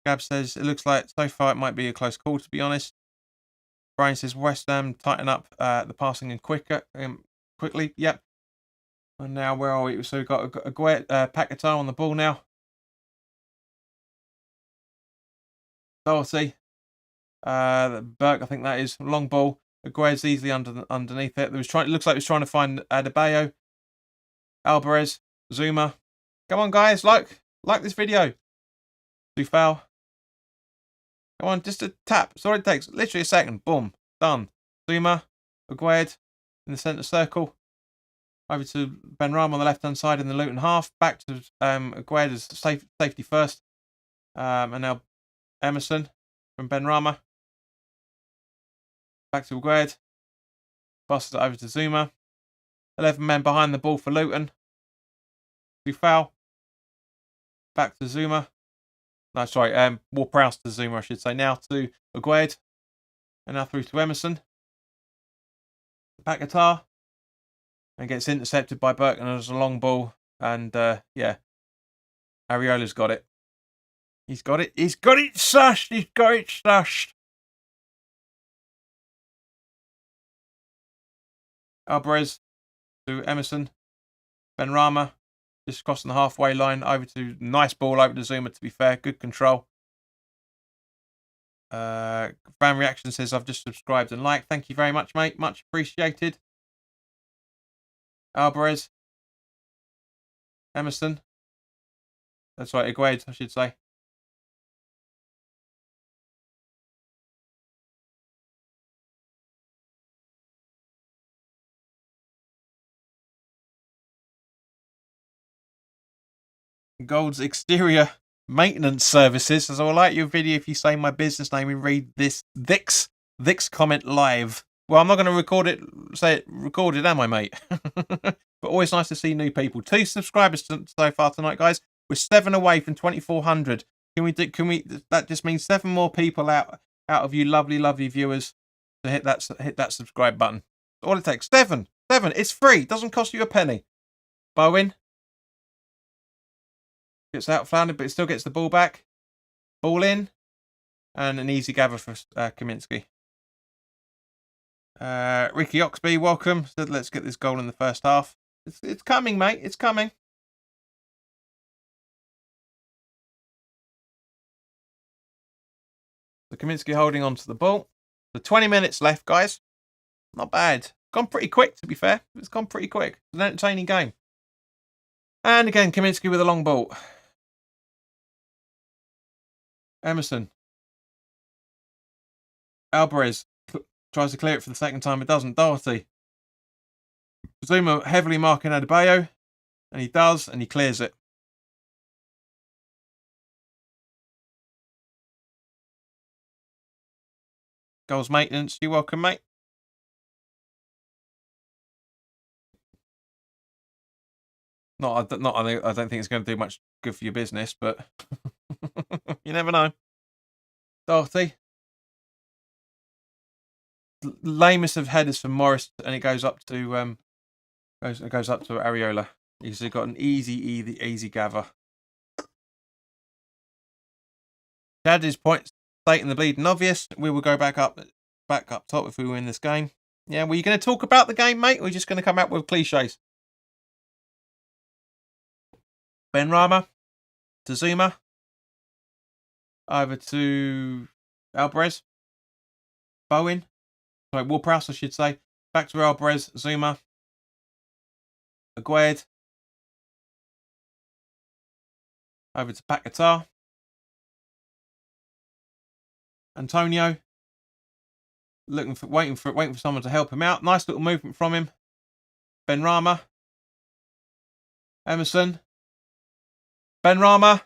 Gab says, it looks like so far it might be a close call, to be honest. Brian says, West Ham tighten up the passing and quickly. Yep. And now, where are we? So we've got a Paquetá on the ball now. Doherty. Burke, I think that is. Long ball. Aguero's easily underneath it. It looks like he was trying to find Adebayo. Alvarez. Zuma. Come on, guys. Like this video. Dufal. Come on, just a tap. That's all it takes. Literally a second. Boom. Done. Zuma. Aguero in the centre circle. Over to Benrahma on the left-hand side in the Luton half. Back to Aguero's safety first. And now Emerson from Benrahma. Back to Aguero. Passes it over to Zuma. 11 men behind the ball for Luton. Foul. Back to Zuma. No, sorry. Ward-Prowse to Zuma, I should say. Now to Aguero. And now through to Emerson. Paquetá. And gets intercepted by Burke, and there's a long ball. And, yeah. Ariola's got it. He's got it slushed. Alvarez to Emerson. Benrahma. Just crossing the halfway line. Over to, nice ball over to Zuma, to be fair. Good control. Fan Reaction says, I've just subscribed and liked. Thank you very much, mate. Much appreciated. Alvarez. Emerson. That's right, Aguero, I should say. Gold's exterior maintenance services. As I will like your video if you say my business name and read this comment live. Well, I'm not going to say it recorded, am I, mate? But always nice to see new people. 2 subscribers so far tonight, guys. We're 7 away from 2,400. That just means 7 more people out of you lovely viewers to hit that subscribe button. All it takes. 7. It's free. Doesn't cost you a penny. Bowen. Gets out flounded, but it still gets the ball back. Ball in. And an easy gather for Kaminsky. Ricky Oxby, welcome. So let's get this goal in the first half. It's coming, mate. It's coming. So Kaminsky holding on to the ball. So 20 minutes left, guys. Not bad. Gone pretty quick, to be fair. It's gone pretty quick. It's an entertaining game. And again, Kaminsky with a long ball. Emerson. Alvarez tries to clear it for the second time. It doesn't. Doherty. Zuma heavily marking Adebayo. And he does, and he clears it. Goals maintenance. You're welcome, mate. I don't think it's going to do much good for your business, but you never know. Doherty. Lamest of headers from Morris, and it goes up to goes up to Areola. He's got an easy gather. Chad is point stating the bleeding obvious. We will go back up top if we win this game. Yeah, were you going to talk about the game, mate, or are you just going to come out with cliches? Ben Rama to Zuma. Over to Alvarez. Bowen. Sorry, Ward-Prowse, I should say. Back to Alvarez, Zuma. Agued. Over to Paquetá. Antonio. Waiting for someone to help him out. Nice little movement from him. Benrahma. Emerson. Benrahma.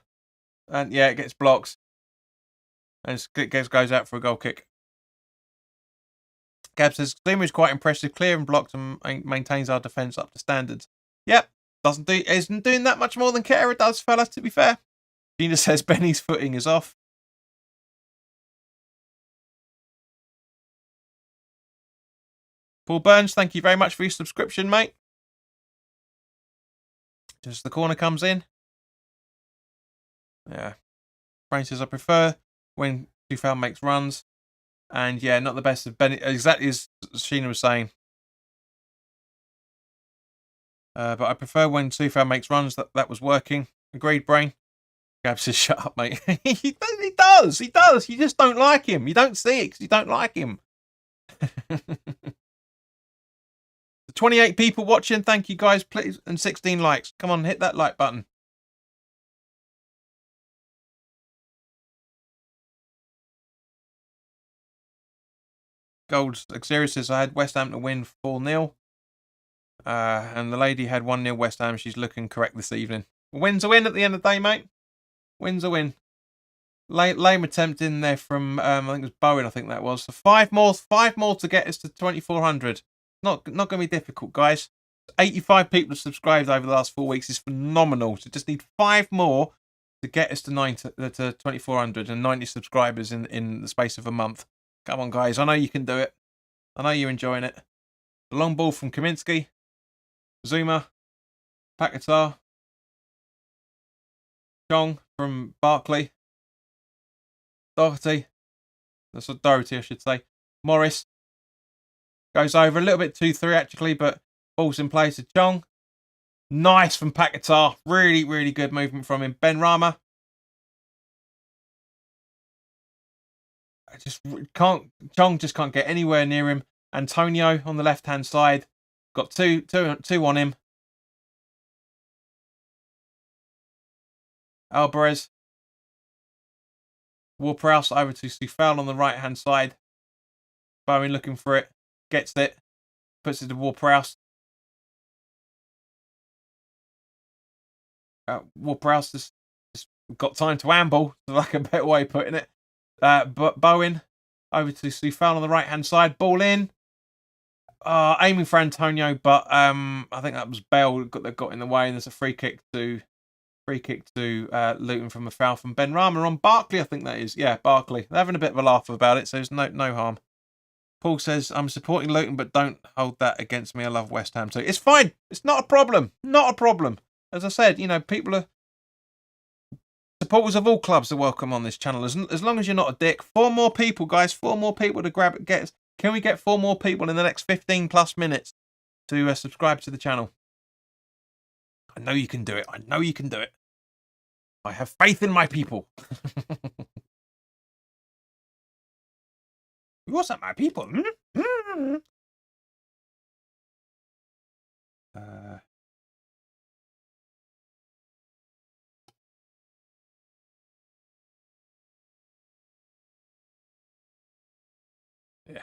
And yeah, it gets blocked. And it goes out for a goal kick. Gab says, Zuma is quite impressive, clear and blocked, and maintains our defence up to standards. Yep, isn't doing that much more than Kehrer does, fella, to be fair. Gina says Benny's footing is off. Paul Burns, thank you very much for your subscription, mate. Just the corner comes in. Yeah. Frank says, I prefer when Tufal makes runs. And yeah, not the best of Benny. Exactly as Sheena was saying. But I prefer when Tufal makes runs. That was working. Agreed, Brain. Gab says, shut up, mate. He does. You just don't like him. You don't see it because you don't like him. 28 people watching. Thank you, guys. Please, and 16 likes. Come on, hit that like button. Gold Xeris says, I had West Ham to win 4-0. And the lady had 1-0 West Ham. She's looking correct this evening. Win's a win at the end of the day, mate. Win's a win. Lame attempt in there from, I think it was Bowen, I think that was. So 5 more to get us to 2,400. Not going to be difficult, guys. 85 people have subscribed over the last 4 weeks. Is phenomenal. So just need 5 more to get us to 2,400 and 90 subscribers in the space of a month. Come on, guys. I know you can do it. I know you're enjoying it. The long ball from Kaminsky. Zuma. Paquetá. Chong from Barkley. Doherty. That's what Doherty, I should say. Morris. Goes over a little bit too theatrically, but ball's in place to Chong. Nice from Paquetá. Really, really good movement from him. Benrahma. Chong just can't get anywhere near him. Antonio on the left-hand side. Got two on him. Alvarez. Ward-Prowse over to Sufal on the right-hand side. Bowen looking for it. Gets it. Puts it to Ward-Prowse. Ward-Prowse just got time to amble. Like a better way of putting it. But Bowen over to Sufal on the right-hand side. Ball in. Aiming for Antonio, but I think that was Bale that got in the way. And there's a free kick to Luton from a foul from Benrahma on Barkley. I think that is. Yeah, Barkley. They're having a bit of a laugh about it, so there's no harm. Paul says, I'm supporting Luton, but don't hold that against me. I love West Ham too. It's fine. It's not a problem. Not a problem. As I said, people are supporters of all clubs are welcome on this channel. As long as you're not a dick. 4 more people, guys. 4 more people to grab it. Can we get 4 more people in the next 15 plus minutes to subscribe to the channel? I know you can do it. I know you can do it. I have faith in my people. What's that, my people? Yeah.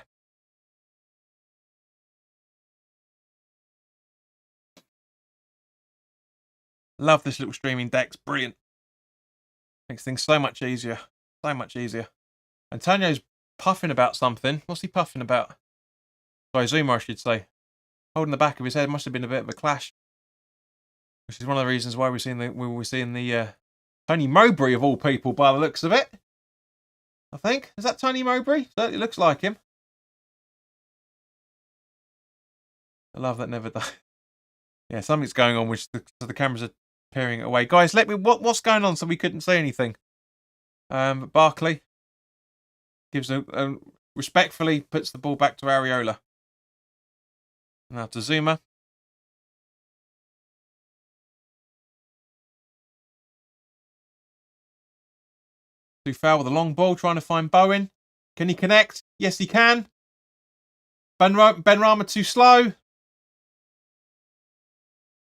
Love this little streaming deck. It's brilliant. Makes things so much easier. So much easier. Antonio's puffing about something. What's he puffing about? Sorry, Zuma, I should say. Holding the back of his head. Must have been a bit of a clash. Which is one of the reasons why we're seeing the Tony Mowbray of all people, by the looks of it. I think. Is that Tony Mowbray? Certainly looks like him. I love that never dies. Yeah, something's going on, which the cameras are peering it away. Guys, let me. What's going on? So we couldn't say anything. Barkley gives respectfully puts the ball back to Areola. Now to Zuma. Foul with a long ball, trying to find Bowen. Can he connect? Yes, he can. Benrahma too slow.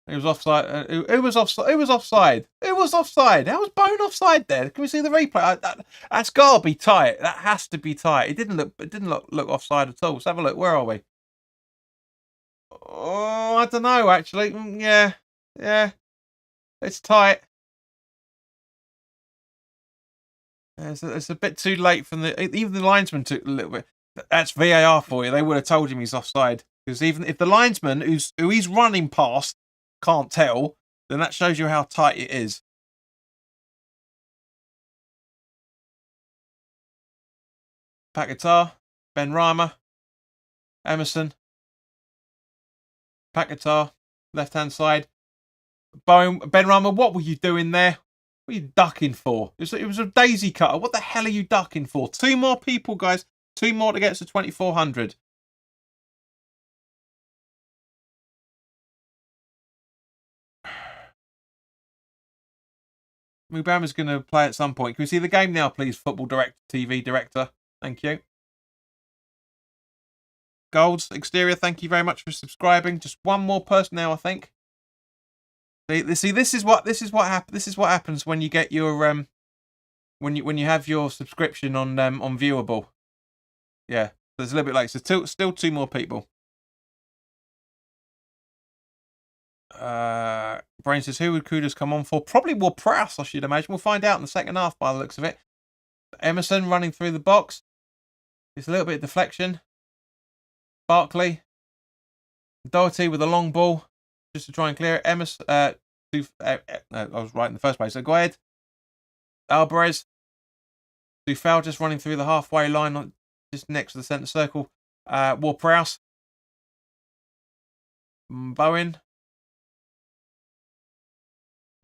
It was offside. It was offside. It was offside. It was offside. How was Bowen offside there? Can we see the replay? That's got to be tight. That has to be tight. It didn't look offside at all. Let's have a look. Where are we? Oh, I don't know. Actually, yeah. It's tight. It's a bit too late from even the linesman took a little bit. That's VAR for you. They would have told him he's offside, because even if the linesman who he's running past can't tell, then that shows you how tight it is. Paquetá, Benrahma, Emerson, Paquetá, left hand side. Benrahma, what were you doing there? What are you ducking for? It was a daisy cutter. What the hell are you ducking for? 2 more people, guys. 2 more to get to 2,400. Mubama's going to play at some point. Can we see the game now, please, Football Director, TV Director? Thank you. Golds, Exterior, thank you very much for subscribing. Just one more person now, I think. See, this is what happens when you get your when you have your subscription on viewable. Yeah, there's a little bit late. So still 2 more people. Brain says, who would Kudus come on for? Probably Ward-Prowse, I should imagine. We'll find out in the second half by the looks of it. Emerson running through the box. It's a little bit of deflection. Barkley. Doherty with a long ball, just to try and clear it. Emerson. I was right in the first place. So go ahead. Alvarez. Dufal just running through the halfway line, just next to the centre circle. Ward-Prowse. Bowen.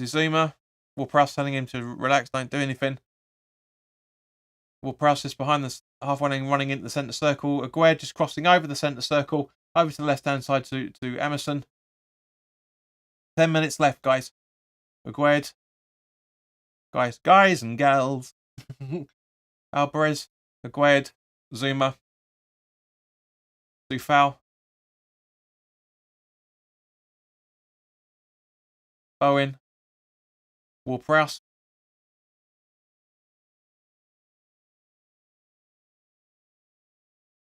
Zuma. Ward-Prowse telling him to relax, don't do anything. Ward-Prowse is behind the halfway line, running into the centre circle. Aguerd just crossing over the centre circle, over to the left-hand side to Emerson. 10 minutes left, guys. Aguerd. Guys and gals. Alvarez. Aguerd. Zuma. Dufal. Bowen. Ward-Prowse.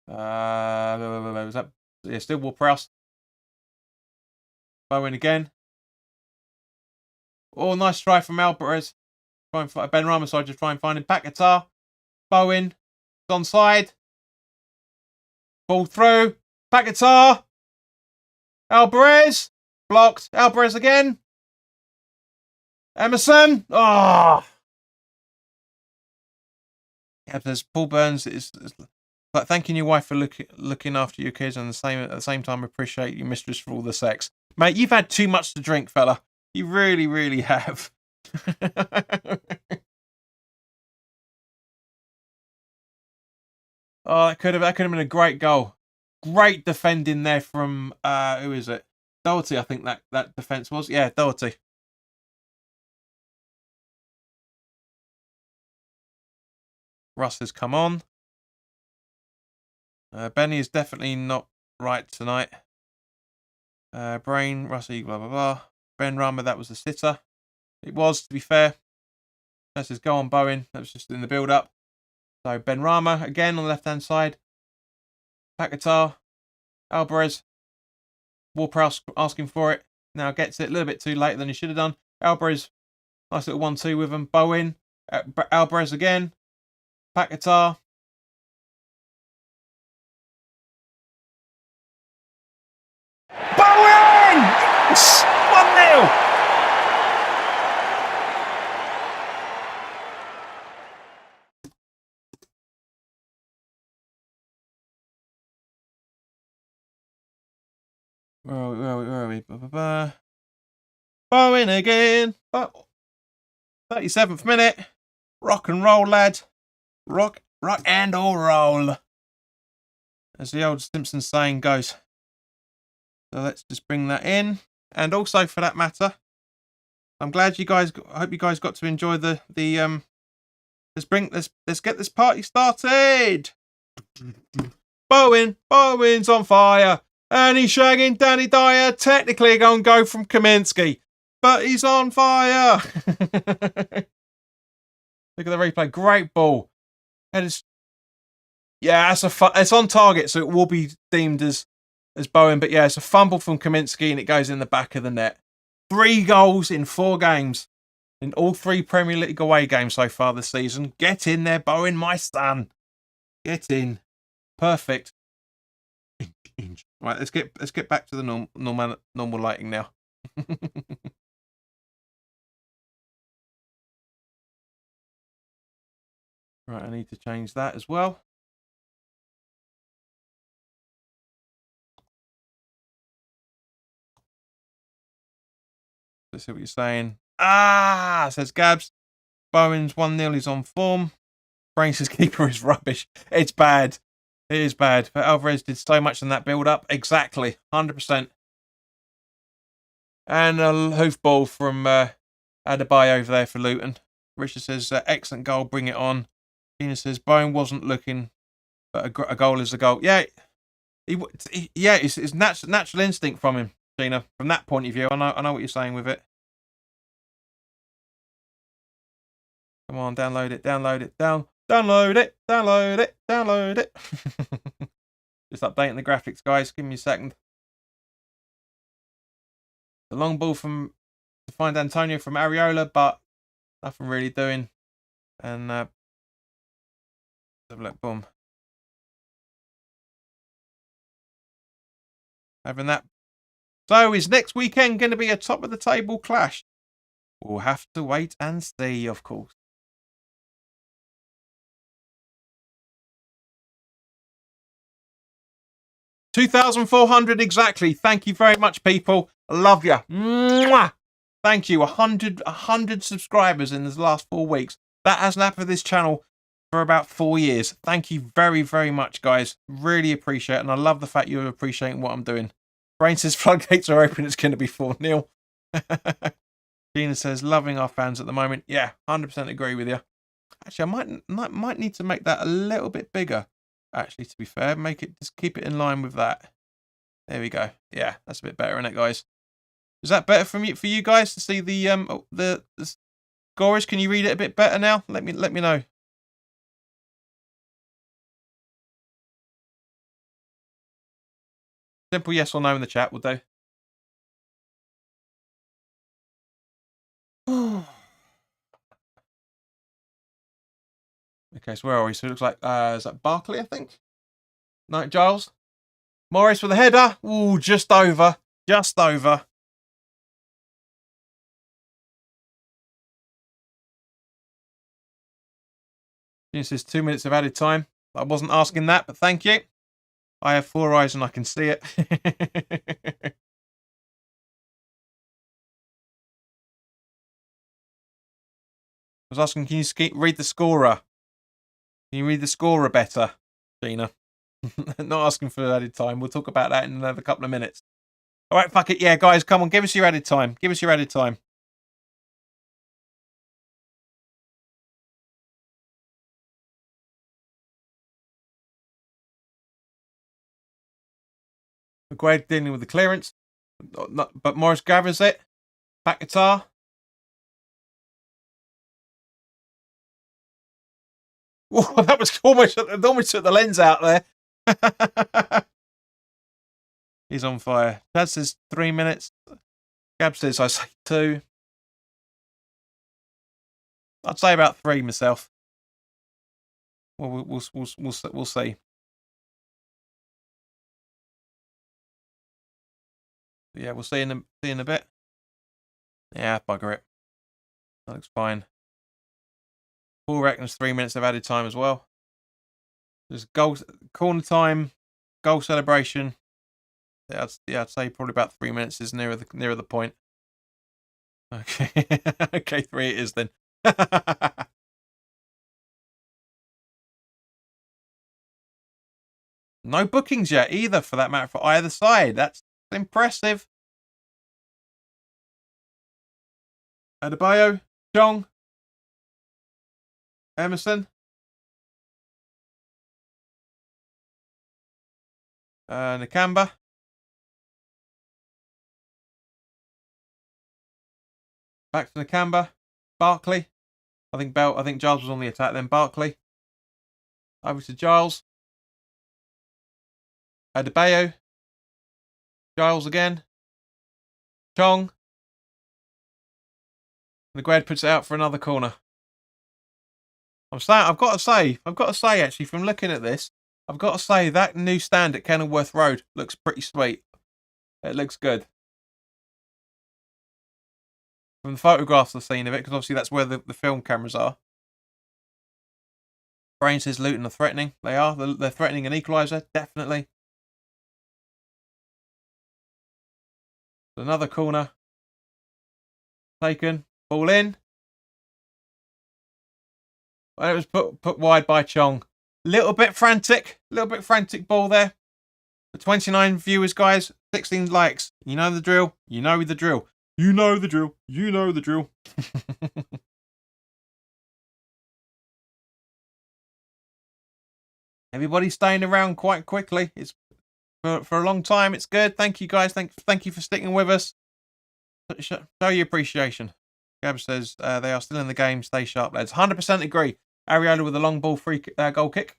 Was that? Yeah, still Ward-Prowse. Bowen again. Oh, nice try from Alvarez. Try and find Benrahma side to try and find him. Paquetá. Bowen. It's onside. Ball through. Paquetá. Alvarez. Blocked. Alvarez again. Emerson. Oh. Yeah, there's Paul Burns. It's like thanking your wife for looking after your kids, and at the same time appreciate your mistress for all the sex. Mate, you've had too much to drink, fella. You really, really have. Oh, that could have been a great goal. Great defending there from who is it? Doherty, I think that defence was. Yeah, Doherty. Russ has come on. Benny is definitely not right tonight. Brain, Rusty, blah, blah, blah. Ben Rama, that was the sitter. It was, to be fair. That says go on Bowen. That was just in the build-up. So Ben Rama, again, on the left-hand side. Paquetá, Alvarez. Warper asking for it. Now gets it a little bit too late than he should have done. Alvarez, nice little 1-2 with him. Bowen, Alvarez again. Paquetá. Bowen! Yes! 1-0! Where are we? Bowen again. 37th minute. Rock and roll, lad. Rock and roll. As the old Simpsons saying goes. So let's just bring that in. And also, for that matter, I'm glad you guys. I hope you guys got to enjoy the. Let's get this party started. Bowen's on fire, and he's shagging Danny Dyer. Technically, gonna go from Kaminsky, but he's on fire. Look at the replay. Great ball. And it's it's on target, so it will be deemed as Bowen. But yeah, it's a fumble from Kaminsky, and it goes in the back of the net. 3 goals in 4 games. In all 3 Premier League away games so far this season. Get in there, Bowen, my son. Get in. Perfect. Right, let's get back to the normal lighting now. Right, I need to change that as well. Let's see what you're saying. Says Gabs. Bowen's 1-0. He's on form. Brains' keeper is rubbish. It's bad. It is bad. But Alvarez did so much in that build-up. Exactly. 100%. And a hoofball from Adebayo over there for Luton. Richard says, excellent goal. Bring it on. Tina says, Bowen wasn't looking, but a goal is a goal. Yeah. It's natural instinct from him, Tina. From that point of view, I know what you're saying with it. Come on, download it. Download it. Just updating the graphics, guys. Give me a second. The long ball to find Antonio from Areola, but nothing really doing. And have a look. Boom. Having that. So is next weekend going to be a top of the table clash? We'll have to wait and see, of course. 2,400 exactly. Thank you very much, people. I love you. Mwah! Thank you. 100 subscribers in the last 4 weeks. That hasn't happened for this channel for about 4 years. Thank you very, very much, guys. Really appreciate it. And I love the fact you're appreciating what I'm doing. Brain says floodgates are open. It's going to be 4-0. Gina says, loving our fans at the moment. Yeah, 100% agree with you. Actually, I might need to make that a little bit bigger. Actually, to be fair, just keep it in line with that. There we go. Yeah, that's a bit better, isn't it, guys? Is that better for you guys to see the scorers? Can you read it a bit better now? Let me know. Simple yes or no in the chat will do. Okay, so where are we? So it looks like is that Barkley, I think? No, Giles. Morris with a header. Ooh, just over. Just over. This is 2 minutes of added time. I wasn't asking that, but thank you. I have 4 eyes and I can see it. I was asking, can you read the scorer? Can you read the scorer better, Gina? Not asking for added time. We'll talk about that in another couple of minutes. All right, fuck it. Yeah, guys, come on. Give us your added time. Give us your added time. Maguire dealing with the clearance. But Morris gathers it. Back guitar. Oh, that was almost took the lens out there. He's on fire. Chad says 3 minutes. Gab says I say 2. I'd say about 3 myself. Well, we'll see. Yeah, we'll see in a bit. Yeah, bugger it. That looks fine. Paul reckons 3 minutes of added time as well. There's goal corner time, goal celebration. Yeah, I'd say probably about 3 minutes is nearer the point. Okay, okay, 3 it is then. No bookings yet either, for that matter, for either side. That's impressive. Adebayo, Chong, Emerson, Nakamba, back to Nakamba, Barkley. I think Giles was on the attack then. Barkley, over to Giles, Adebayo, Giles again, Chong. Nagued puts it out for another corner. I've got to say, actually, from looking at this, I've got to say that new stand at Kenilworth Road looks pretty sweet. It looks good. From the photographs I've seen of it, because obviously that's where the film cameras are. Brain says Luton are threatening. They are. They're threatening an equaliser, definitely. Another corner. Taken. Ball in. And it was put wide by Chong. Little bit frantic ball there. The 29 viewers, guys. 16 likes. You know the drill. You know the drill. You know the drill. You know the drill. Everybody's staying around quite quickly. It's for a long time. It's good. Thank you, guys. Thank you for sticking with us. Show your appreciation. Gab says they are still in the game. Stay sharp, lads. 100% agree. Ariola with a long ball free goal kick.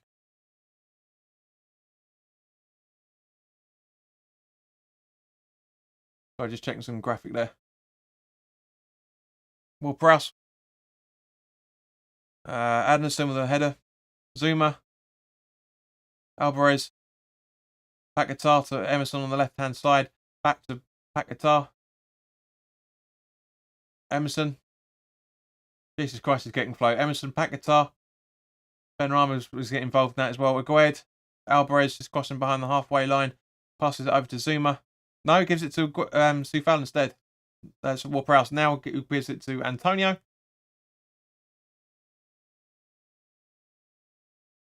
Sorry, just checking some graphic there. Will Prowse. Adnerson with a header. Zuma. Alvarez. Paquetá to Emerson on the left-hand side. Back to Paquetá. Emerson. Jesus Christ, is getting flow. Emerson, Paquetá. Ben Ramos was getting involved in that as well. Agued. Alvarez just crossing behind the halfway line. Passes it over to Zuma. No, gives it to Soufal instead. That's Ward-Prowse. Now gives it to Antonio.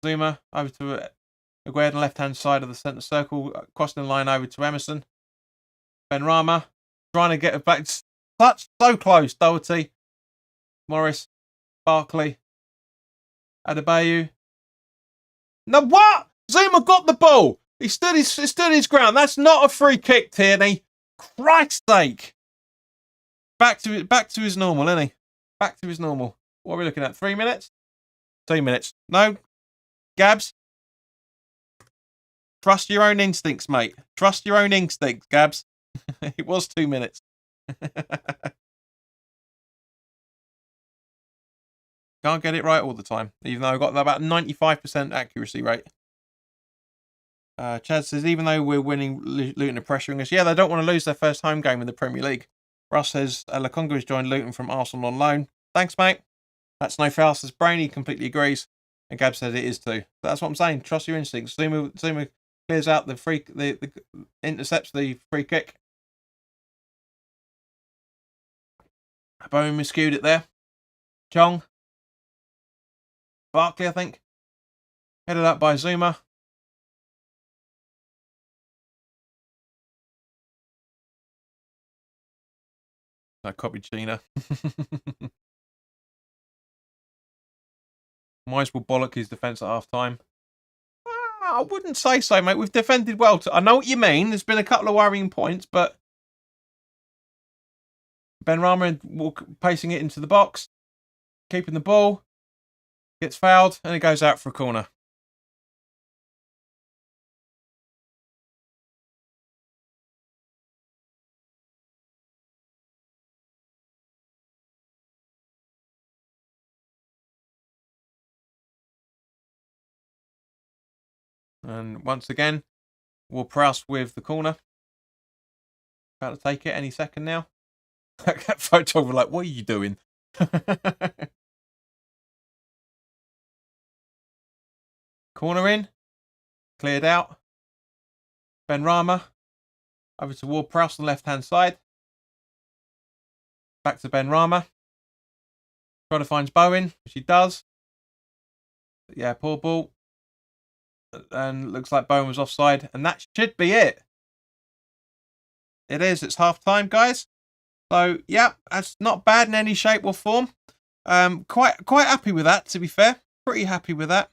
Zuma over to Agued on the left-hand side of the centre circle. Crossing the line over to Emerson. Benrahma trying to get it back. So close. Doherty. Morris. Barkley. Adebayo. No, what? Zuma got the ball. He stood his ground. That's not a free kick, Tierney. Christ's sake. Back to his normal, isn't he? Back to his normal. What are we looking at? 3 minutes? 2 minutes. No. Gabs. Trust your own instincts, mate. Trust your own instincts, Gabs. It was 2 minutes. Can't get it right all the time, even though I've got about 95% accuracy rate. Chad says, even though we're winning, Luton are pressuring us. Yeah, they don't want to lose their first home game in the Premier League. Russ says, Lakonga has joined Luton from Arsenal on loan. Thanks, mate. That's no foul, says Brainy, completely agrees. And Gab says it is too. That's what I'm saying. Trust your instincts. Zuma clears out the intercepts the free kick. Bone miscued it there. Chong. Barkley, I think. Headed up by Zuma. I copied Sheena. Moyes will bollock his defence at half time. I wouldn't say so, mate. We've defended well. I know what you mean. There's been a couple of worrying points, but Benrahma pacing it into the box, keeping the ball, gets fouled, and it goes out for a corner. And once again, Ward-Prowse with the corner. About to take it any second now. That photo was like, what are you doing? Corner in. Cleared out. Benrahma. Over to Ward-Prowse on the left-hand side. Back to Benrahma. Trying to find Bowen, which he does. But yeah, poor ball. And looks like Bowen was offside. And that should be it. It is. It's half time, guys. So, yeah, that's not bad in any shape or form. Quite happy with that, to be fair. Pretty happy with that.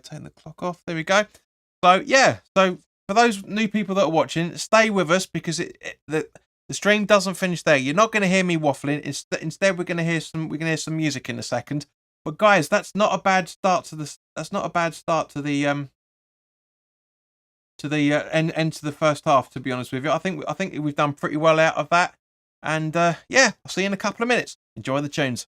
Taking the clock off. There we go. So, yeah. So, for those new people that are watching, stay with us because the stream doesn't finish there. You're not going to hear me waffling. Instead, we're going to hear some music in a second. But guys, that's not a bad start to the. That's not a bad start to the end to the first half. To be honest with you, I think we've done pretty well out of that. And yeah, I'll see you in a couple of minutes. Enjoy the tunes.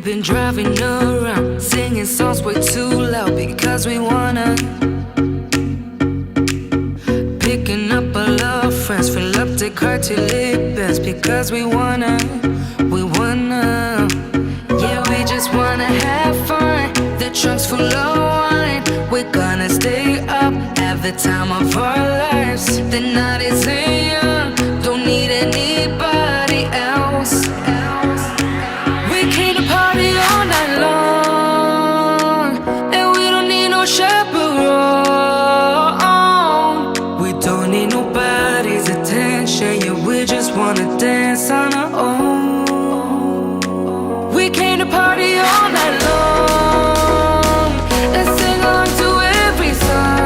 been driving around, singing songs way too loud because we wanna. Picking up all our friends, fill up the car till it bends because we wanna. Yeah, we just wanna have fun. The trunk's full of wine. We're gonna stay up, have the time of our lives. The night is young, don't need anybody else. We came to party all night long, and we don't need no chaperone. We don't need nobody's attention, yeah, we just wanna dance on our own. We came to party all night long and sing along to every song.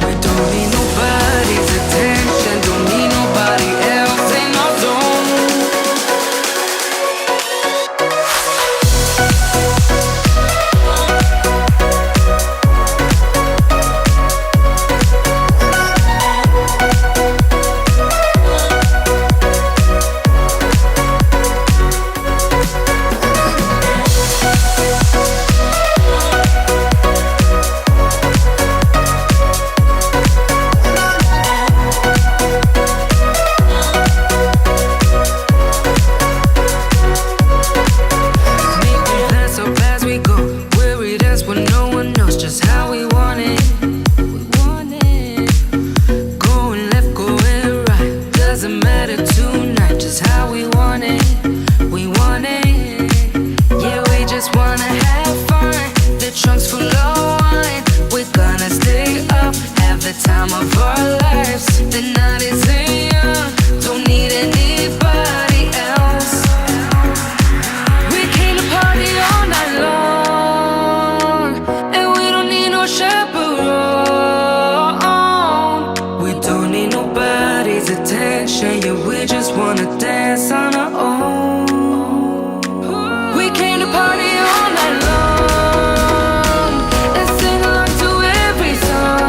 We don't need nobody's attention, don't need nobody else in our zone. Time of our lives, the night is young, don't need anybody else. We came to party all night long, and we don't need no chaperone. We don't need nobody's attention, yeah, we just wanna dance on our own. We came to party all night long and sing along to every song.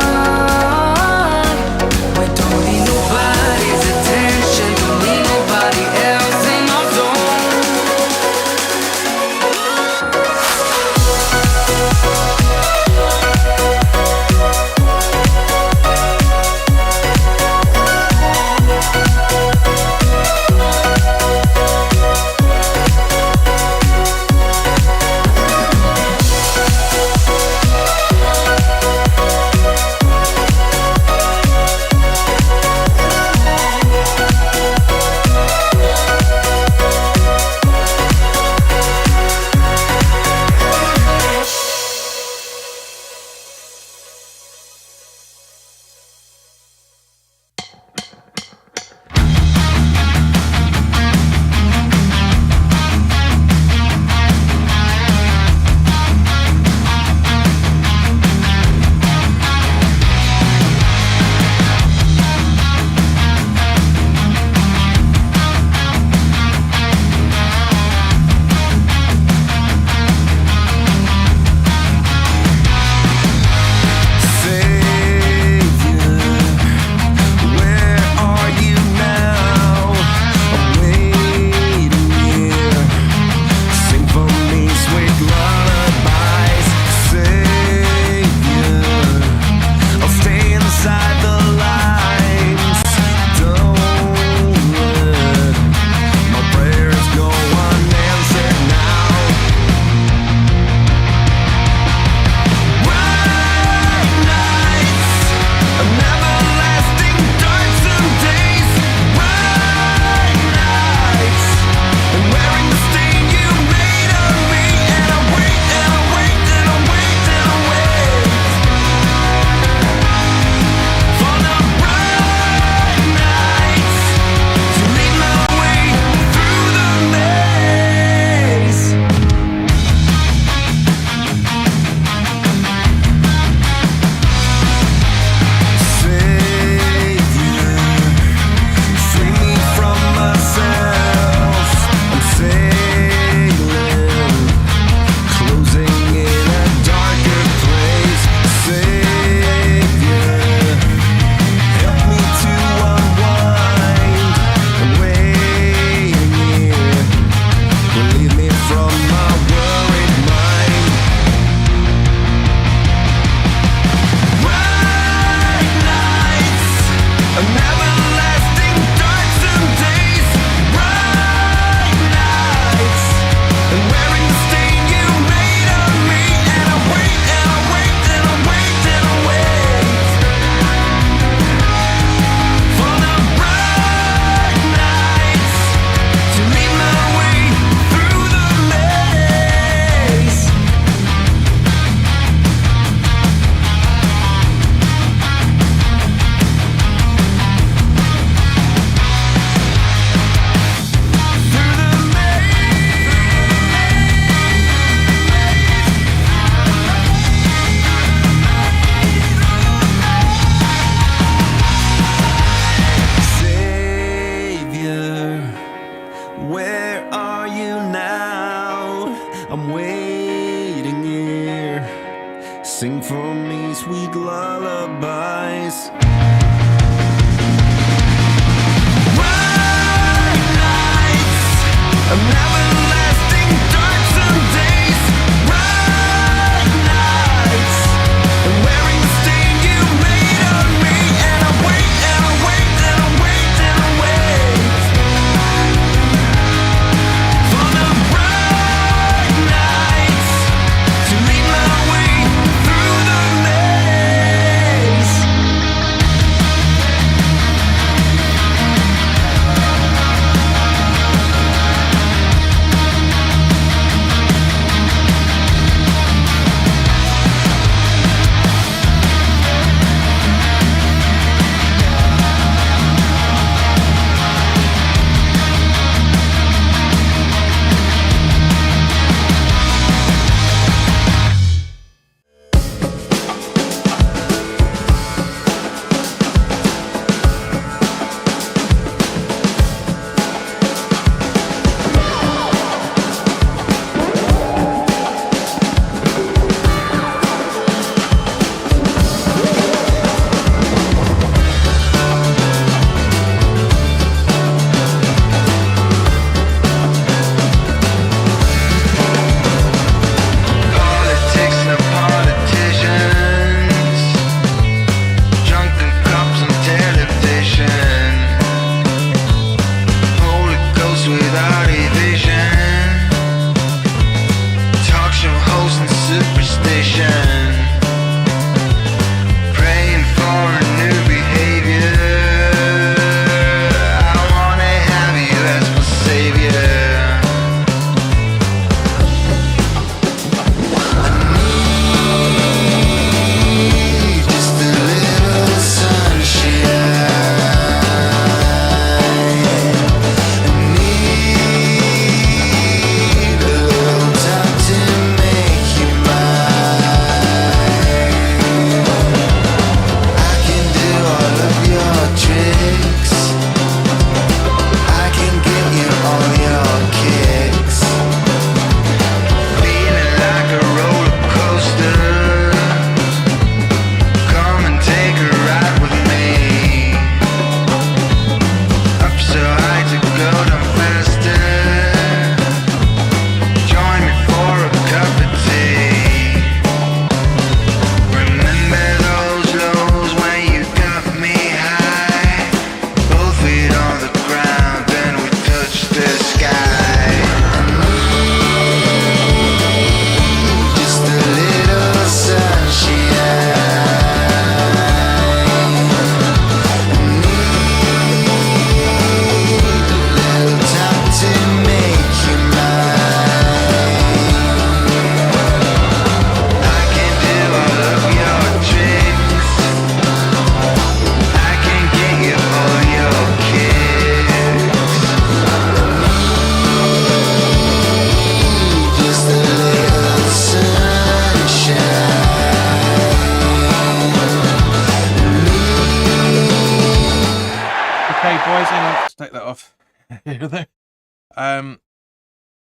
boys. Hang on, let's take that off.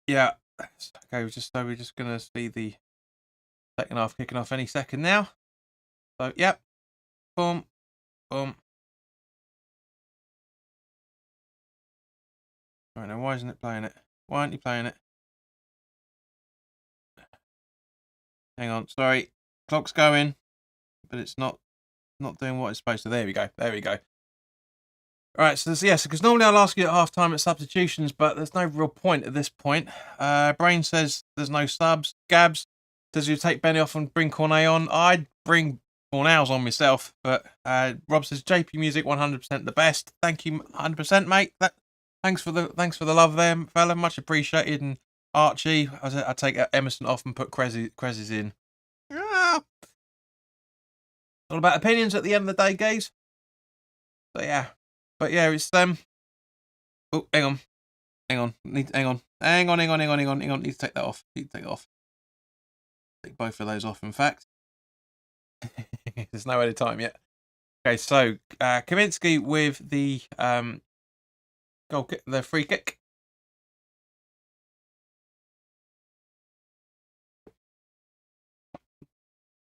Yeah. Okay, we're just gonna see the second half kicking off any second now. So, yep. Boom. Boom. Right now, why isn't it playing it? Why aren't you playing it? Hang on, sorry. Clock's going, but it's not doing what it's supposed to. There we go. There we go. All right, so yes, because normally I'll ask you at half time at substitutions, but there's no real point at this point. Brain says there's no subs. Gabs says you take Benny off and bring Cornet on. I'd bring Fornals on myself, but Rob says JP Music 100% the best. Thank you, 100%, mate. Thanks for the love there, fella. Much appreciated. And Archie, I take Emerson off and put Krezes in. Ah. All about opinions at the end of the day, guys. So yeah. But yeah, it's oh, hang on. Hang on. Need to take that off. Take both of those off, in fact. There's no edit time yet. Okay, so Kaminsky with the goal kick, the free kick.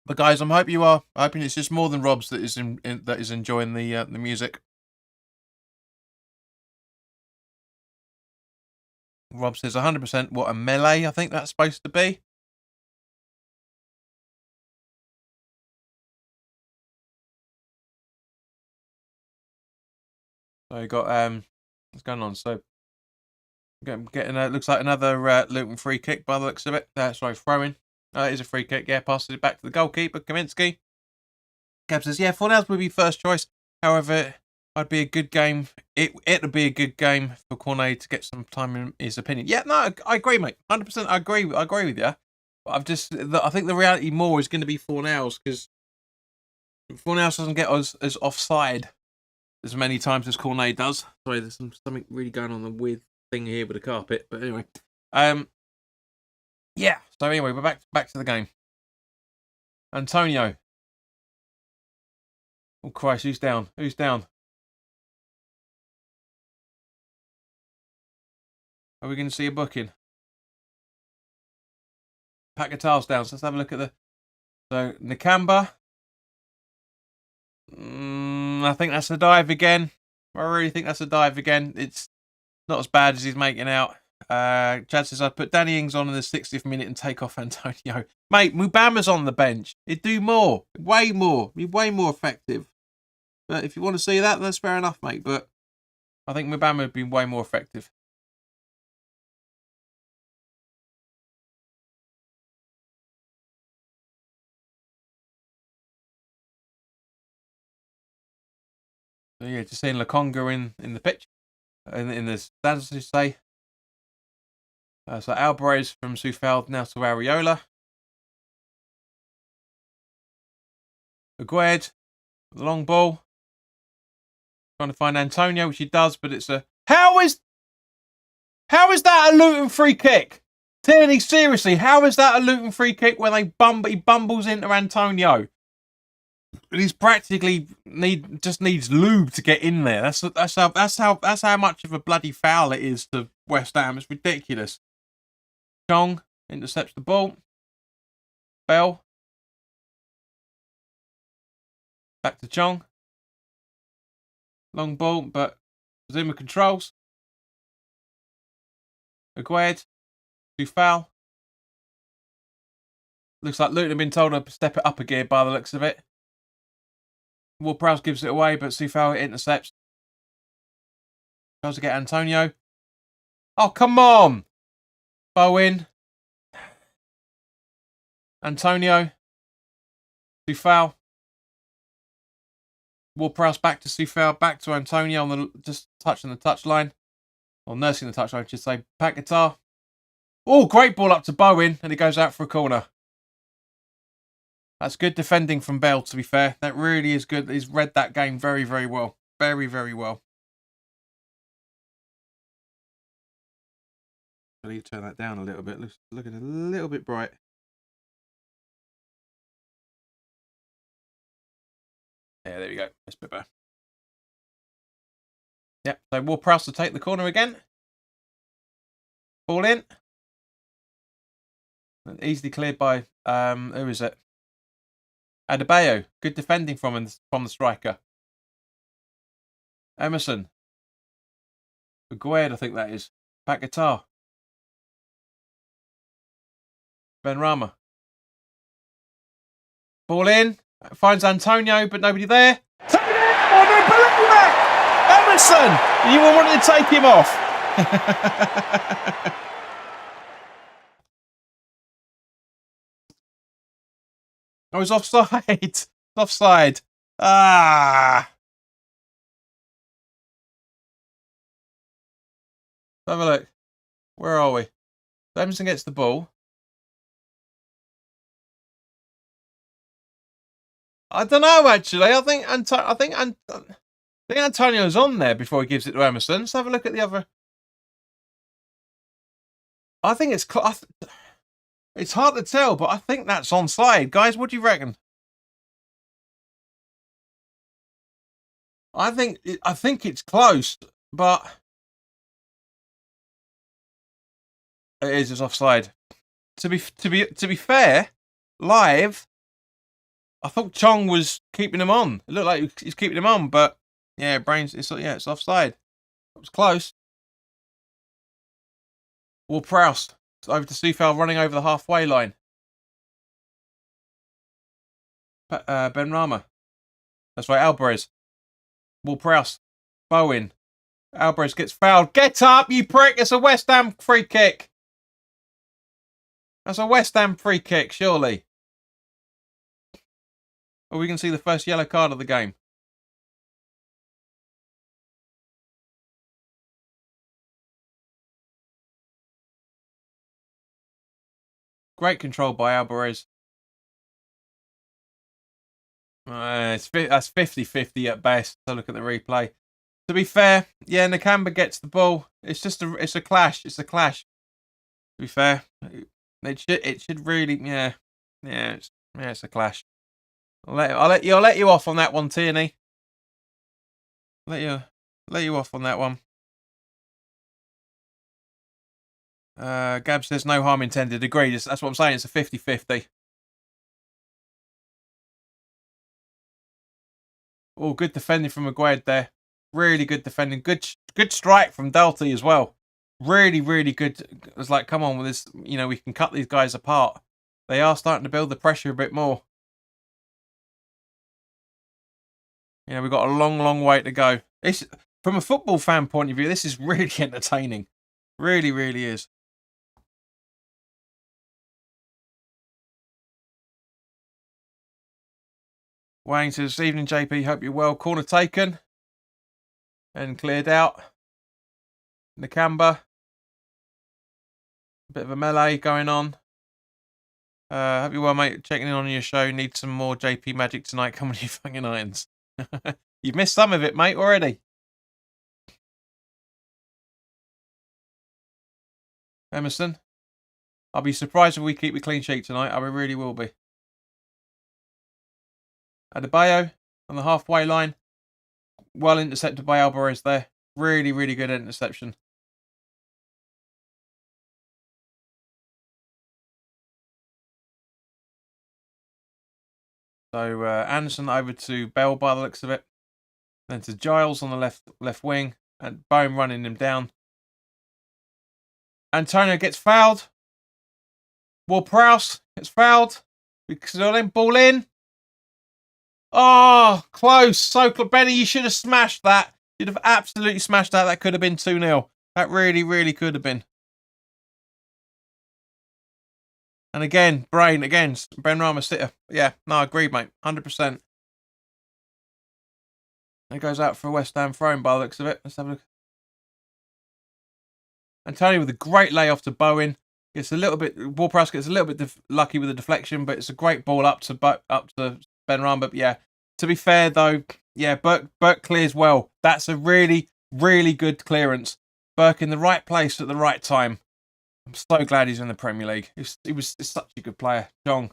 But guys, I'm hoping it's just more than Rob's that is enjoying the music. Rob says 100% what a melee, I think that's supposed to be. So you got what's going on? So getting looks like another Luton free kick by the looks of it. Sorry, throw-in. It is a free kick. Yeah, passes it back to the goalkeeper, Kaminsky. Gab says, yeah, Fornals would be first choice. However, it'd be a good game. It'd be a good game for Cornet to get some time in his opinion. Yeah, no, I agree, mate. 100%. I agree with you. But I think the reality more is going to be Fornals, because Fornals doesn't get us as offside as many times as Cornet does. Sorry, there's something really going on, the weird thing here with the carpet. But anyway, yeah. So anyway, we're back to the game. Antonio. Oh Christ, who's down? Who's down? Are we going to see a booking? Pat Guitar's down, so let's have a look at so Nakamba. I think that's a dive again. I really think that's a dive again. It's not as bad as he's making out. Chad says I'd put Danny Ings on in the 60th minute and take off Antonio. Mate, Mubama's on the bench. He'd do more. Way more. Be way more effective. But if you want to see that, that's fair enough, mate. But I think Mubama would be way more effective. So yeah, just seeing Lakonga in the pitch. In the stands, to say. So Alvarez from Sufeld now to Areola. Agued, the long ball. Trying to find Antonio, which he does, but it's a... How is that a Luton free kick? Tierney, seriously, how is that a Luton free kick when he bumbles into Antonio? He's practically just needs lube to get in there. That's how much of a bloody foul it is to West Ham. It's ridiculous. Chong intercepts the ball. Bell. Back to Chong. Long ball, but Zuma controls. Agued. Too foul. Looks like Luton have been told to step it up a gear by the looks of it. Ward-Prowse gives it away, but Sufal intercepts. Tries to get Antonio. Oh, come on! Bowen. Antonio. Sufal. Ward-Prowse back to Sufal, back to Antonio just touching the touchline. Or nursing the touchline, I should say. Pat Guitar. Oh, great ball up to Bowen, and it goes out for a corner. That's good defending from Bell, to be fair. That really is good. He's read that game very, very well. Very, very well. I need to turn that down a little bit. Looks looking a little bit bright. Yeah, there we go. That's a bit better. Yep, so Ward-Prowse to take the corner again. Ball in. Easily cleared by, who is it? Adebayo. Good defending from the striker. Emerson. Aguerd, I think that is. Back guitar. Benrahma. Ball in. Finds Antonio, but nobody there. Take it in! Oh, no, believe that! Emerson! You were wanting to take him off. I was offside. It's offside. Ah. Let's have a look. Where are we? Emerson gets the ball. I don't know, actually. I think Antonio's on there before he gives it to Emerson. Let's have a look at the other. I think it's hard to tell, but I think that's onside. Guys, what do you reckon? I think it's close, but it is. It's offside. To be fair, live, I thought Chong was keeping him on. It looked like he's keeping him on, but yeah, it's offside. It was close. Ward-Prowse over to Sufal, running over the halfway line. Benrahma. That's right, Alvarez. Ward-Prowse. Bowen. Alvarez gets fouled. Get up, you prick! It's a West Ham free kick. That's a West Ham free kick, surely. Or we can see the first yellow card of the game. Great control by Alvarez. That's 50-50 at best. So look at the replay. To be fair, yeah, Nakamba gets the ball. It's a clash. It's a clash. To be fair, it should really, it's a clash. I'll let you off on that one, Tierney. Let you off on that one. Gab says no harm intended. Agreed. That's what I'm saying. It's a 50-50. Oh, good defending from Aguerd there. Really good defending. Good strike from Dalty as well. Really, really good. It's like, come on with this. We can cut these guys apart. They are starting to build the pressure a bit more. We've got a long, long way to go. From a football fan point of view, this is really entertaining. Really, really is. Wayne says, evening, JP. Hope you're well. Corner taken. And cleared out. Nakamba. Bit of a melee going on. Hope you're well, mate. Checking in on your show. Need some more JP magic tonight. Come on, you fucking irons. You've missed some of it, mate, already. Emerson. I'll be surprised if we keep a clean sheet tonight. I really will be. Adebayo on the halfway line. Well intercepted by Alvarez there. Really, really good interception. So Anderson over to Bell by the looks of it. Then to Giles on the left wing. And Bowen running him down. Antonio gets fouled. Ward-Prowse gets fouled. Ball in. Oh, close. So close. Benny, you should have smashed that. You'd have absolutely smashed that. That could have been 2-0. That really, really could have been. And again, Benrahma sitter. Yeah, no, agreed, mate. 100%. It goes out for a West Ham throw-in by the looks of it. Let's have a look. Antonio with a great layoff to Bowen. Ward-Prowse gets a little bit lucky with the deflection, but it's a great ball up to Benrahma. But yeah, to be fair though, yeah, Burke clears well. That's a really, really good clearance. Burke in the right place at the right time. I'm so glad he's in the Premier League. He's such a good player. Jong.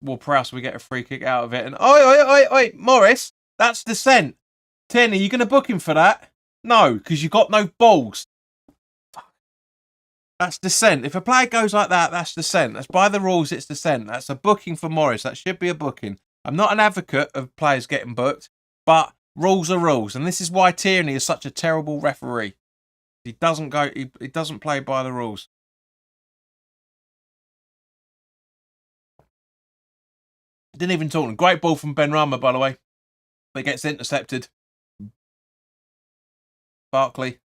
Ward-Prowse, we get a free kick out of it. And oi, Morris, that's dissent. Tierney, you going to book him for that? No, because you got no balls. That's dissent. If a player goes like that, that's dissent. That's by the rules, it's dissent. That's a booking for Morris. That should be a booking. I'm not an advocate of players getting booked, but rules are rules. And this is why Tierney is such a terrible referee. He doesn't play by the rules. Didn't even talk. Great ball from Ben Rama, by the way. But gets intercepted. Barkley.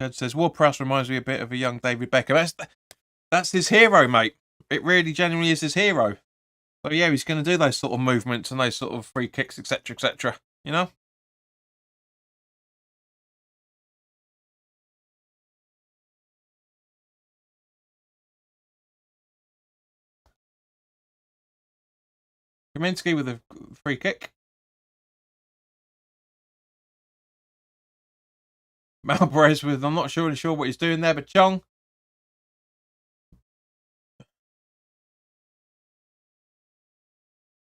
Ted says, Ward-Prowse reminds me a bit of a young David Beckham. That's his hero, mate. It really genuinely is his hero. So yeah, he's going to do those sort of movements and those sort of free kicks, etc., etc. You know? Kaminsky with a free kick. Malbrez with, I'm not really sure what he's doing there, but Chong.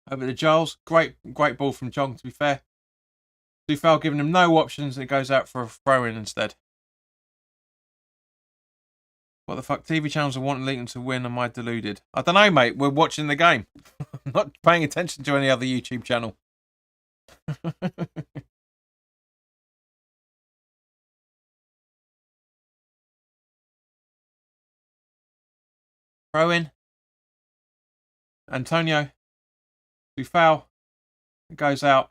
Over to Giles. Great ball from Chong, to be fair. Dufal giving him no options and it goes out for a throw-in instead. What the fuck? TV channels are wanting Luton to win. Am I deluded? I don't know, mate. We're watching the game. I'm not paying attention to any other YouTube channel. Throw in. Antonio. Dufal. It goes out.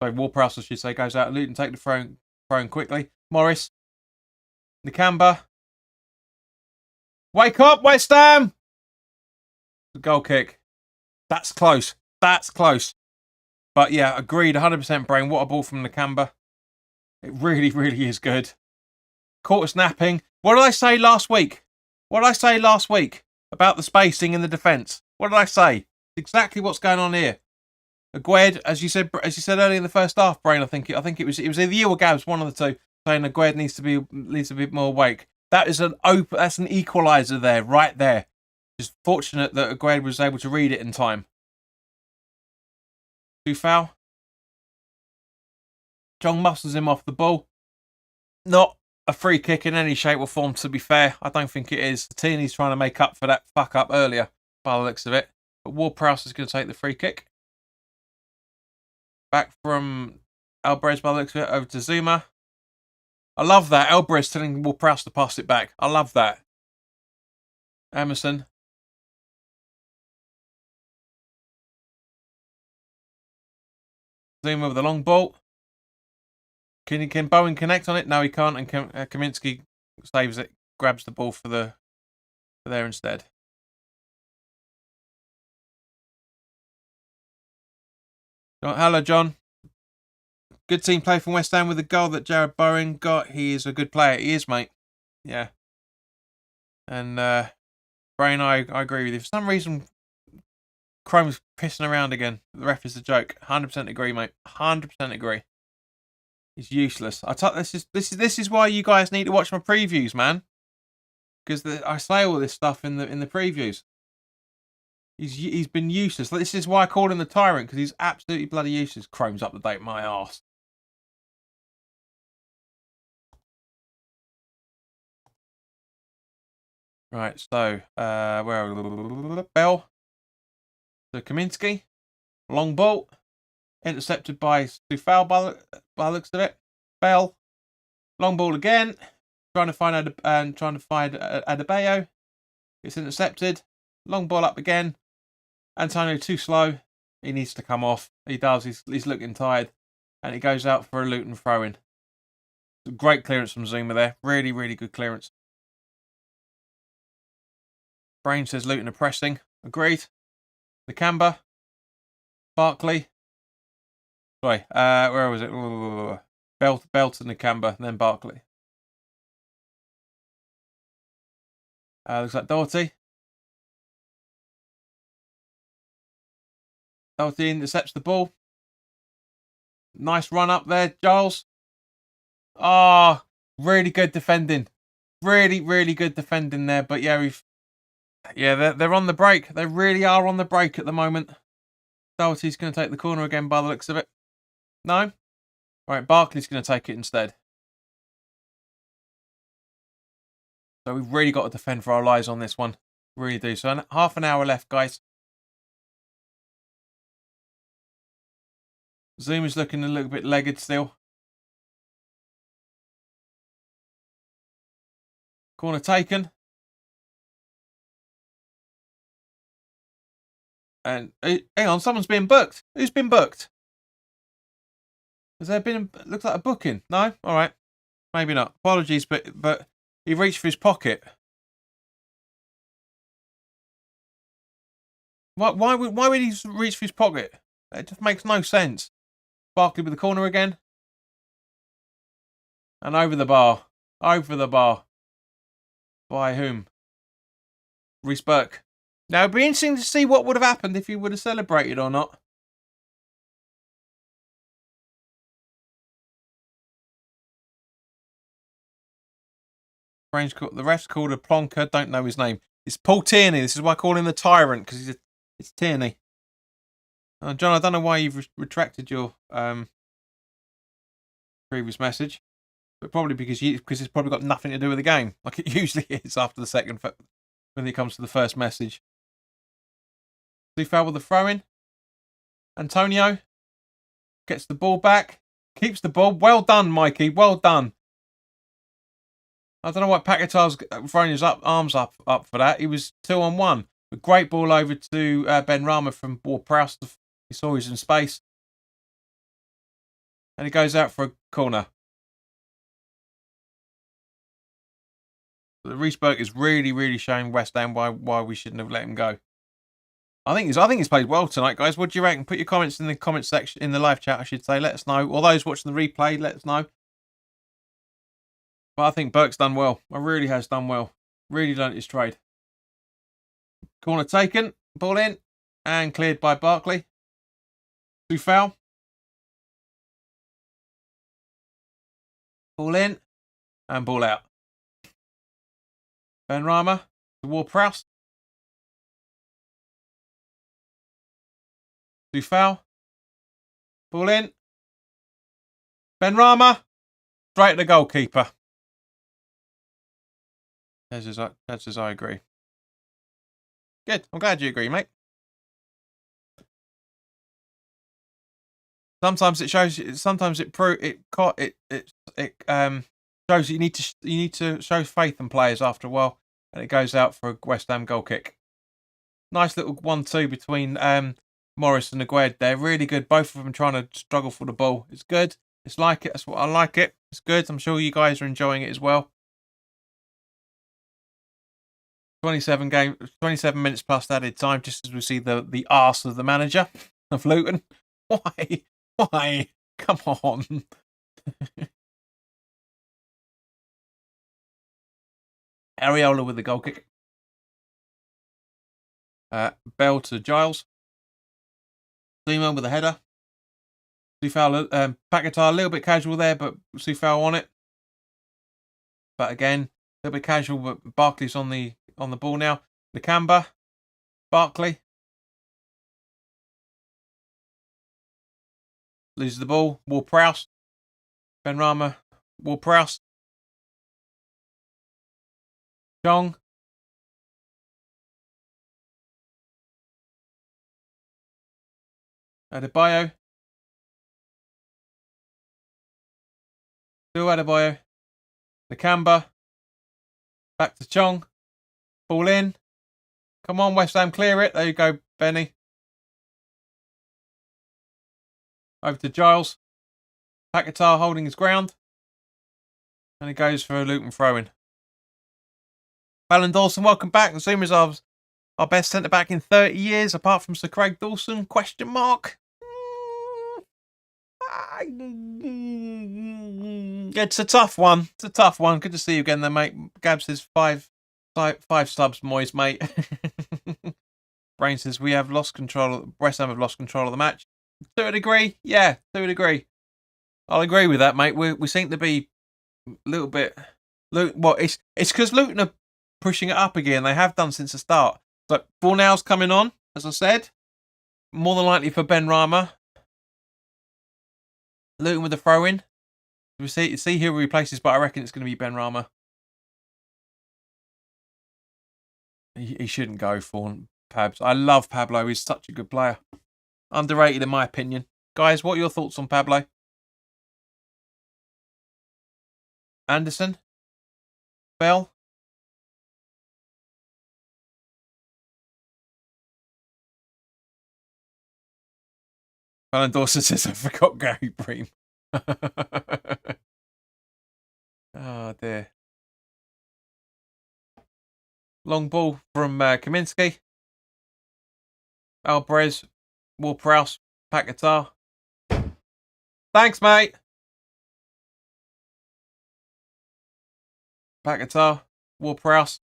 Sorry, Ward-Prowse, I should say, goes out. Luton take the throw in quickly. Morris. Nakamba. Wake up, West Ham! The goal kick. That's close. That's close. But yeah, agreed. 100% Brain. What a ball from Nakamba. It really, really is good. Caught us napping. What did I say last week? What did I say last week about the spacing in the defence? What did I say? Exactly what's going on here. Agued, as you said earlier in the first half, Brain. I think it was either you or Gabs, one of the two, saying Agued needs to be more awake. That is that's an equaliser there, right there. Just fortunate that Agued was able to read it in time. Dufal. Chong muscles him off the ball. Not a free kick in any shape or form, to be fair. I don't think it is. Tierney's trying to make up for that fuck up earlier, by the looks of it. But Ward-Prowse is going to take the free kick. Back from Alvarez, by the looks of it, over to Zuma. I love that. Alvarez telling Ward-Prowse to pass it back. I love that. Emerson. Zuma with a long ball. Can Bowen connect on it? No, he can't. And Kaminsky saves it, grabs the ball for there instead. Hello, John. Good team play from West Ham with the goal that Jared Bowen got. He is a good player. He is, mate. Yeah. And Brain, I agree with you. For some reason, Chrome's pissing around again. The ref is a joke. 100% agree, mate. 100% agree. He's useless. This is why you guys need to watch my previews, man. Because I say all this stuff in the previews. He's been useless. This is why I call him the tyrant, because he's absolutely bloody useless. Chrome's up to date, my arse. Right, so where are we? Bell. So Kaminsky, long ball. Intercepted by Dufal by the looks of it. Bell. Long ball again. Trying to find Adebayo. It's intercepted. Long ball up again. Antonio too slow. He needs to come off. He does. He's looking tired. And he goes out for a Luton throw-in. Great clearance from Zuma there. Really, really good clearance. Brain says Luton are pressing. Agreed. Nakamba. Barkley. Sorry, where was it? Belt and Nakamba, and then Barkley. Looks like Doherty. Doherty intercepts the ball. Nice run up there, Giles. Ah, really good defending. Really, really good defending there. But yeah, Yeah, they're on the break. They really are on the break at the moment. Doherty's going to take the corner again by the looks of it. No? All right, Barkley's going to take it instead. So we've really got to defend for our lives on this one. Really do. So half an hour left, guys. Zoom is looking a little bit legged still. Corner taken. And hang on, someone's been booked. Who's been booked? Has there been? Looks like a booking. No, all right, maybe not. Apologies, but he reached for his pocket. Why would he reach for his pocket? It just makes no sense. Barkley with the corner again, and over the bar. Over the bar. By whom? Reece Burke. Now it'd be interesting to see what would have happened if he would have celebrated or not. The ref's called a plonker. Don't know his name. It's Paul Tierney. This is why I call him the tyrant, because it's Tierney. John, I don't know why you've retracted your previous message, but probably because it's probably got nothing to do with the game, like it usually is after the second when it comes to the first message. Foul with the throw-in. Antonio gets the ball back, keeps the ball. Well done, Mikey. Well done. I don't know why Paquetá's throwing his arms up for that. He was 2-on-1. A great ball over to Ben Rama from Ward-Prowse. He saw he was in space. And he goes out for a corner. Reece Burke is really, really showing West Ham why we shouldn't have let him go. I think he's played well tonight, guys. What do you reckon? Put your comments in the comment section, in the live chat, I should say. Let us know. Or those watching the replay, let us know. But I think Burke's done well. I really has done well. Really learnt his trade. Corner taken. Ball in. And cleared by Barkley. Foul. Ball in. And ball out. Ben Rama to Ward-Prowse. Foul. Ball in. Ben Rama. Straight to the goalkeeper. That's as I agree. Good. I'm glad you agree, mate. Sometimes it shows. Sometimes it shows you need to show faith in players after a while, and it goes out for a West Ham goal kick. Nice little 1-2 between Morris and Aguerd. They're really good. Both of them trying to struggle for the ball. It's good. It's like it. That's what I like it. It's good. I'm sure you guys are enjoying it as well. 27 minutes plus added time, just as we see the arse of the manager of Luton. Why? Come on. Areola with the goal kick. Bell to Giles. Zuma with a header. Paquetá a little bit casual there, but Soufal on it. But again, a little bit casual, but Barkley's on the ball now. Nakamba. Barkley. Loses the ball. Ward-Prowse. Ben Rama. Ward-Prowse. Chong. Adebayo. Still Adebayo. Nakamba. Back to Chong. Ball in. Come on, West Ham, clear it. There you go, Benny. Over to Giles. Paquetá holding his ground. And he goes for a Luton throw-in. Alan Dawson, welcome back. Zoom is our best centre-back in 30 years, apart from Sir Craig Dawson, ? It's a tough one. Good to see you again there, mate. Gab says five subs, Moyes, mate. Brain says West Ham have lost control of the match. To a degree, yeah, to a degree. I'll agree with that, mate. We seem to be a little bit. Well, it's because Luton are pushing it up again. They have done since the start. So Bornell's coming on, as I said. More than likely for Ben Rama. Luton with the throw-in. We see who replaces, but I reckon it's going to be Ben Rama. He shouldn't go for Pabs. I love Pablo. He's such a good player. Underrated in my opinion. Guys, what are your thoughts on Pablo? Anderson? Bell? Alan Dawson says, I forgot Gary Bream. Oh, dear. Long ball from Kaminsky. Alvarez. Ward-Prowse. Paquetá. Thanks, mate. Paquetá. Ward-Prowse.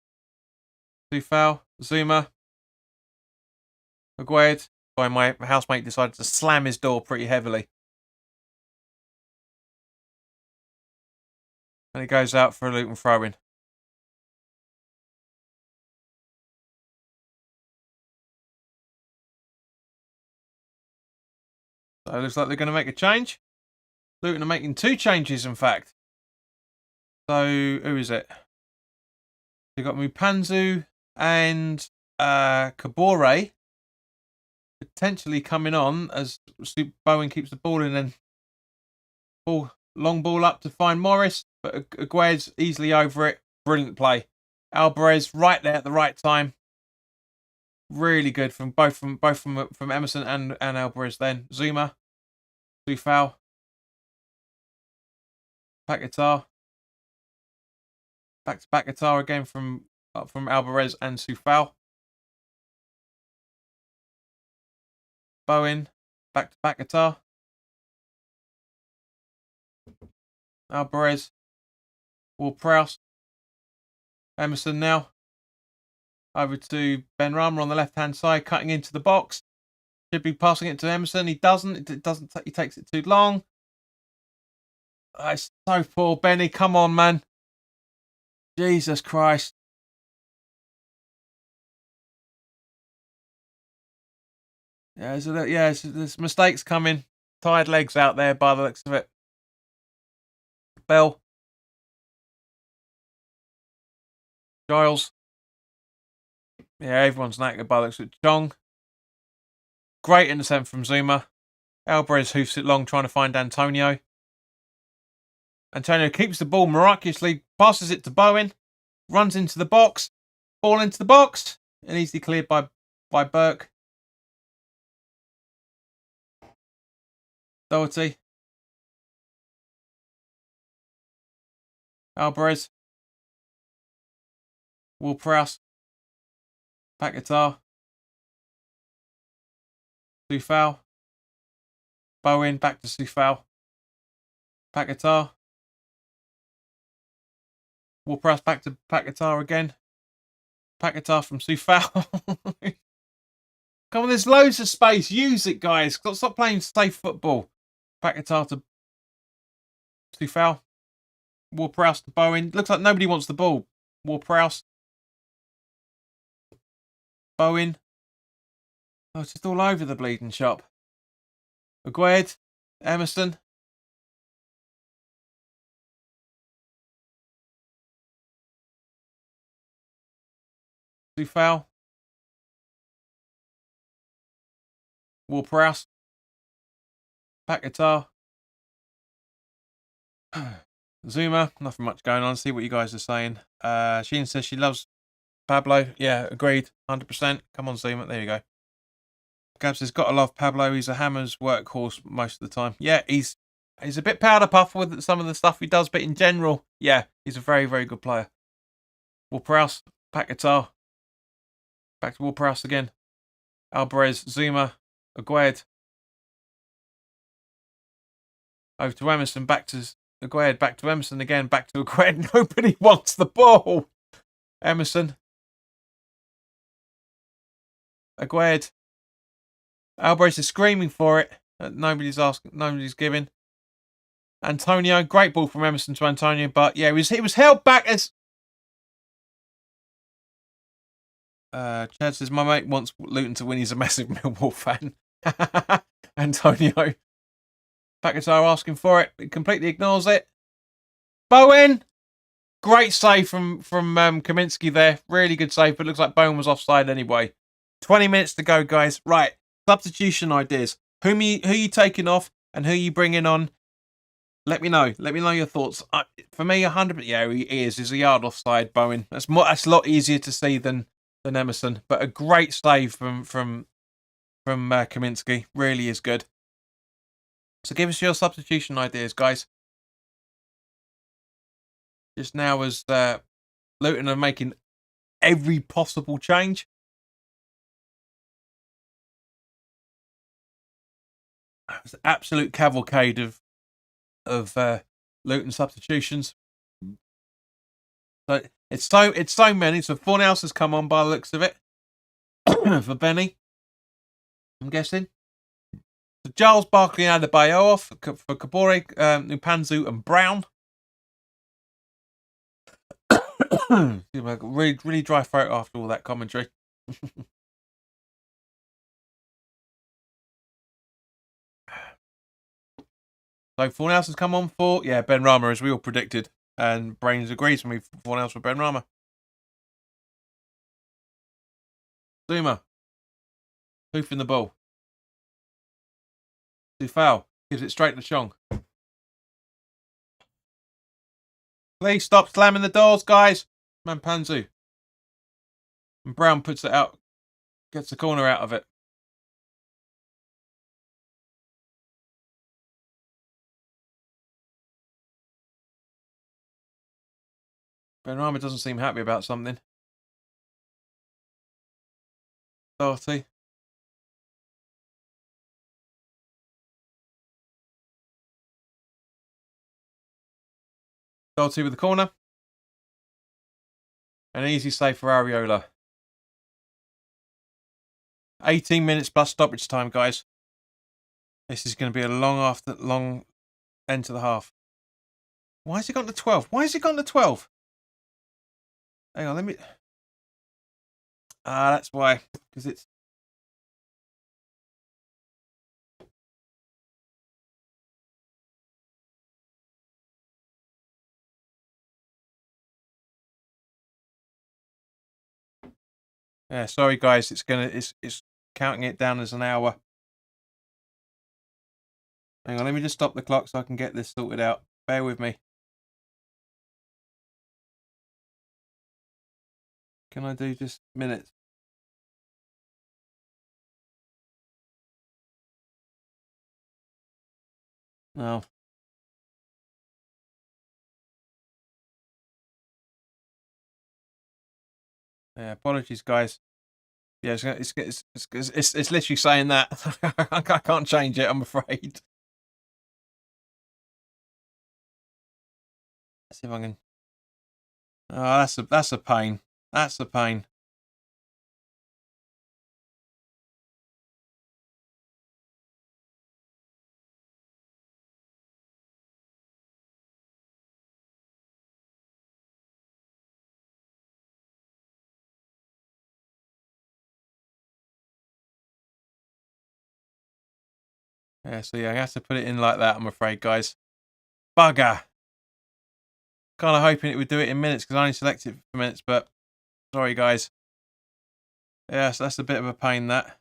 Tufal. Zuma. Agued. Sorry, my housemate decided to slam his door pretty heavily. And he goes out for a Luton throw-in. So it looks like they're going to make a change. Luton are making 2 changes, in fact. So, who is it? They've got Mupanzu and Kabore potentially coming on as Bowen keeps the ball in, and long ball up to find Morris, but Agued's easily over it. Brilliant play. Alvarez right there at the right time. Really good from both Emerson and Alvarez. Then Zuma, Tufal, Paquetá, back to Paquetá again from Alvarez and Tufal. Bowen, back to Paquetá. Alvarez, Ward-Prowse, Emerson now. Over to Ben Rama on the left-hand side, cutting into the box. Should be passing it to Emerson. He doesn't. It doesn't. He takes it too long. Oh, it's so poor, Benny. Come on, man. Jesus Christ. Yeah, there's mistakes coming. Tired legs out there by the looks of it. Bell. Giles. Yeah, everyone's knackered by the looks of it. Chong. Great intercept from Zuma. Alvarez hoofs it long, trying to find Antonio. Antonio keeps the ball miraculously, passes it to Bowen, runs into the box, ball into the box, and easily cleared by Burke. Doherty. Alvarez. Ward-Prowse. Paquetá. Tufal. Bowen back to Tufal. Paquetá. Ward-Prowse back to Paquetá again. Paquetá from Tufal. Come on, there's loads of space. Use it, guys. Stop playing safe football. Paquetá to Tufal. Ward-Prowse to Bowen. Looks like nobody wants the ball. Ward-Prowse. Bowen. Oh, it's just all over the bleeding shop. Agued. Emerson. Tufal. Ward-Prowse. Paquetá. Zuma. Nothing much going on. See what you guys are saying. Sheen says she loves Pablo. Yeah, agreed. 100%. Come on, Zuma. There you go. Gab says, gotta love Pablo. He's a Hammers workhorse most of the time. Yeah, he's a bit powder puff with some of the stuff he does, but in general, yeah, he's a very, very good player. Ward-Prowse. Paquetá. Back to Ward-Prowse again. Alvarez. Zuma. Agued. Over to Emerson. Back to Agued. Back to Emerson again. Back to Agued. Nobody wants the ball. Emerson. Agued. Alvarez is screaming for it. Nobody's asking. Nobody's giving. Antonio. Great ball from Emerson to Antonio. But yeah, it was held back as... Chad says, my mate wants Luton to win. He's a massive Millwall fan. Antonio. Paquetá asking for it. He completely ignores it. Bowen. Great save from Kaminsky there. Really good save, but looks like Bowen was offside anyway. 20 minutes to go, guys. Right. Substitution ideas. Who you taking off and who you bringing on? Let me know. Let me know your thoughts. For me, 100%. Yeah, he is. He's a yard offside, Bowen. That's a lot easier to see than Emerson. But a great save from Kaminsky. Really is good. So give us your substitution ideas, guys. Just now as Luton are making every possible change. It's an absolute cavalcade of Luton substitutions. So it's so many. So Fornals has come on by the looks of it for Benny, I'm guessing. So Giles, Barkley, and Adebayo off for Kabore, Nupanzu, and Brown. really dry throat after all that commentary. So Fornals has come on for Ben Rama, as we all predicted, and Brains agrees with me. Fornals for Ben Rama. Zuma hoofing the ball. Foul gives it straight to Chong. Please stop slamming the doors, guys. Mampanzu. And Brown puts it out. Gets the corner out of it. Benrahma doesn't seem happy about something. Doherty. Doherty with the corner. An easy save for Areola. 18 minutes plus stoppage time, guys. This is going to be a long end to the half. Why has he gone to 12? Why has he gone to 12? Hang on, let me... that's why. Because it's... Yeah, sorry guys, it's counting it down as an hour. Hang on, let me just stop the clock so I can get this sorted out. Bear with me. Can I do just minutes? No. Yeah, apologies, guys. Yeah, it's literally saying that. I can't change it, I'm afraid. Let's see if I can. Oh, that's a pain. That's a pain. Yeah, so yeah, I have to put it in like that, I'm afraid, guys. Bugger. Kind of hoping it would do it in minutes because I only selected it for minutes, but sorry, guys. Yeah, so that's a bit of a pain, that.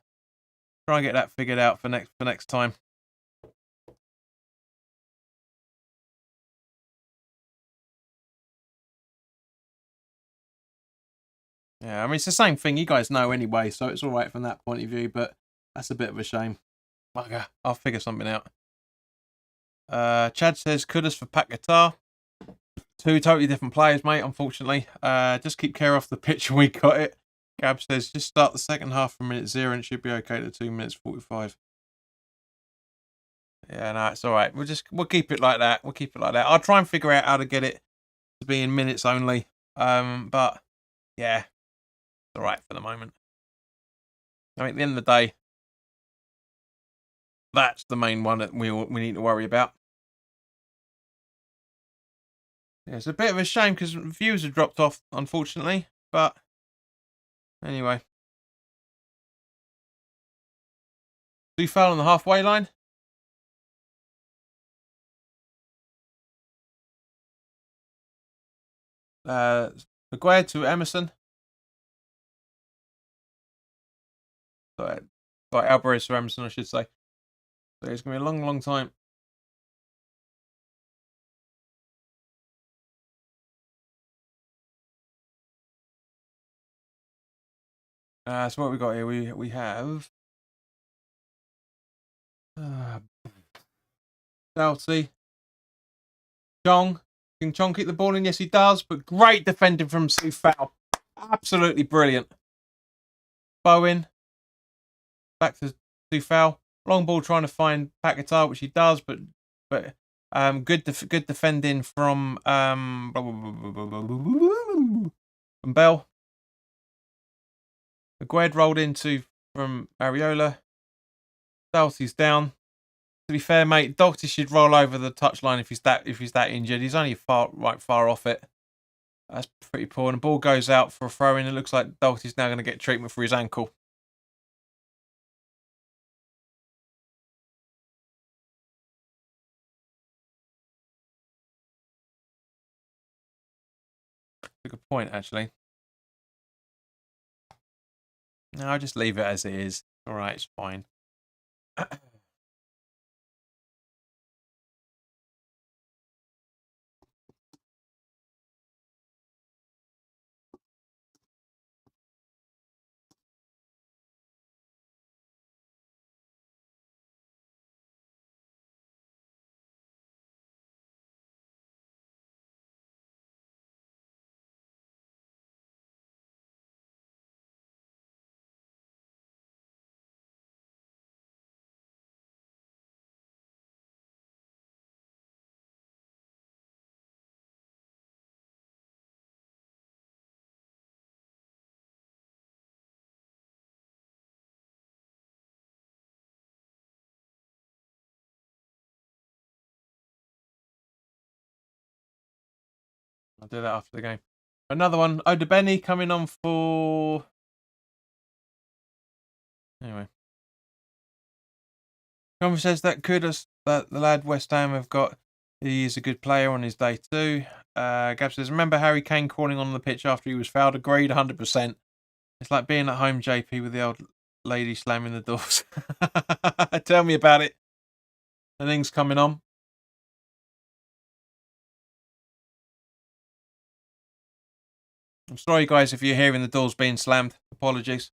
Try and get that figured out for next time. Yeah, I mean, it's the same thing. You guys know anyway, so it's all right from that point of view, but that's a bit of a shame. Bugger. I'll figure something out. Chad says, kudos for Paquetá. Two totally different players, mate, unfortunately. Just keep care off the pitch and we got it. Gab says, just start the second half from minute 0 and it should be okay to 2 minutes 45. Yeah, no, it's all right. We'll keep it like that. We'll keep it like that. I'll try and figure out how to get it to be in minutes only. But yeah, it's all right for the moment. I mean, at the end of the day, that's the main one that we need to worry about. Yeah, it's a bit of a shame because views have dropped off, unfortunately. But Anyway. Two foul on the halfway line. Maguire to Emerson. Sorry, Alvarez to Emerson, I should say. So it's going to be a long, long time. So what we got here? We have Doughty. Chong. Can Chong keep the ball in? Yes, he does. But great defending from Sufal. Absolutely brilliant. Bowen. Back to Sufal. Long ball trying to find Paquetá, which he does, but good defending from Bell. Agued rolled into from Areola. Doughty's down. To be fair, mate, Doughty should roll over the touchline if he's that injured. He's only far off it. That's pretty poor. And the ball goes out for a throw in. It looks like Doughty's now going to get treatment for his ankle. That's a good point, actually. No, I'll just leave it as it is. All right, it's fine. I'll do that after the game. Another one. Odebeni coming on for... Anyway. Conver says that kudos that the lad West Ham have got. He is a good player on his day too. Gab says, remember Harry Kane crawling on the pitch after he was fouled? Agreed, 100%. It's like being at home, JP, with the old lady slamming the doors. Tell me about it. The thing's coming on. I'm sorry, guys, if you're hearing the doors being slammed. Apologies.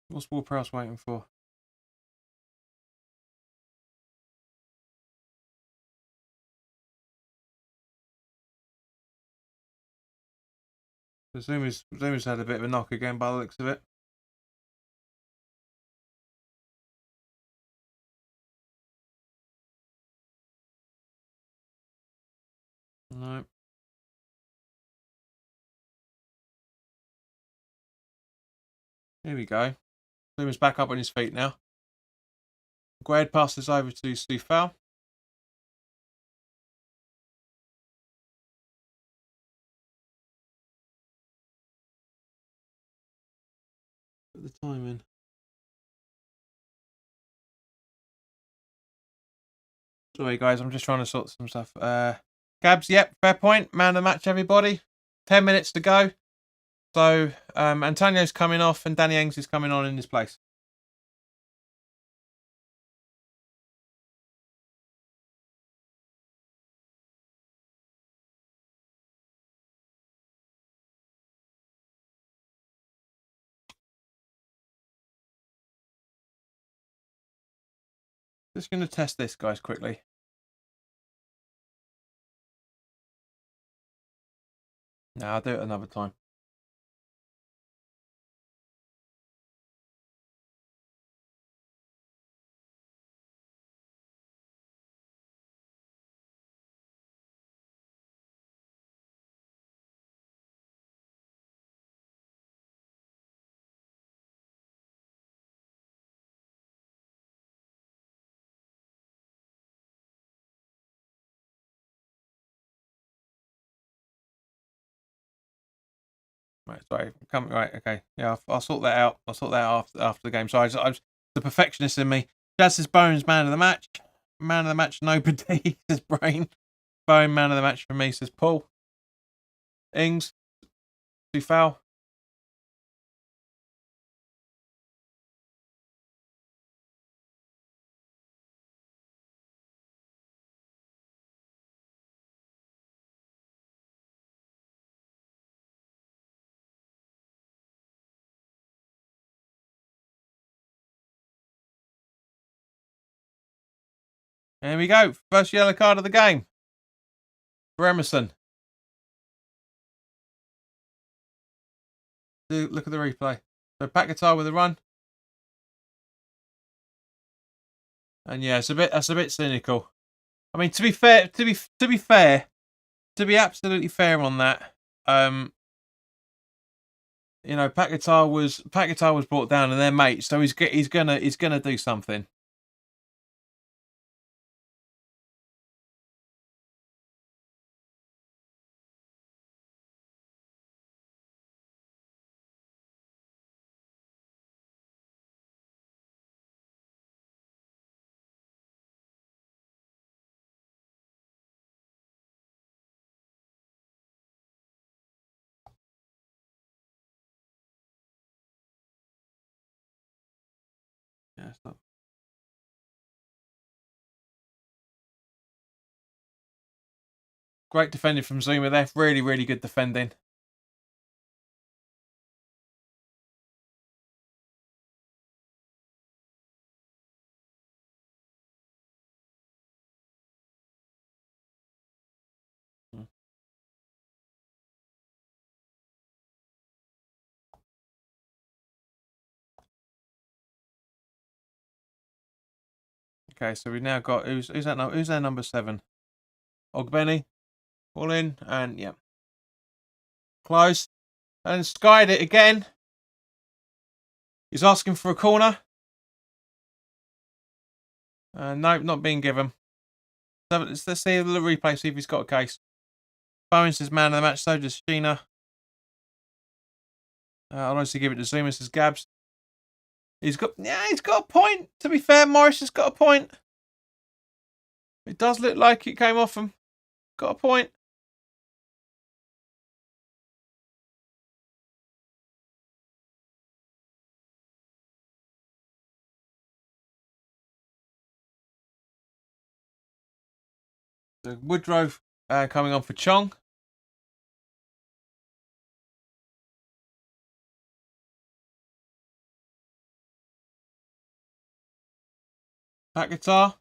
What's Ward-Prowse waiting for? Zuma's had a bit of a knock again by the looks of it. No. Here we go. Zuma's back up on his feet now. Grade passes over to Sufal. Put the time in. Sorry, guys, I'm just trying to sort some stuff. Gabs, yep, fair point. Man of the match, everybody. 10 minutes to go. So, Antonio's coming off and Danny Ings is coming on in his place. Just going to test this, guys, quickly. No, I'll do it another time. Right, sorry. Come right, okay. Yeah, I'll sort that out. I'll sort that out after the game. So I the perfectionist in me. Jazz says Bowen's man of the match. Man of the match, nobody says Brain. Bowen, man of the match for me, says Paul. Ings, too foul. There we go. First yellow card of the game for Emerson. Look at the replay. So Pat Guitar with a run. And yeah, that's a bit cynical. I mean, to be fair, to be absolutely fair on that, you know, Pat Guitar was brought down and they're mates, so he's gonna do something. Yeah, it's not. Great defending from Zuma there. Really, really good defending. Okay, so we've now got who's that? Who's their number 7? Ogbenny, all in, and yeah, close, and skied it again. He's asking for a corner. No, not being given. So let's see a little replay, see if he's got a case. Bowen says man of the match, so does Sheena. I'll honestly give it to Zuma, says Gabs. He's got a point. To be fair, Morris has got a point. It does look like it came off him. Got a point. So Woodrow coming on for Chong. Pat Guitar.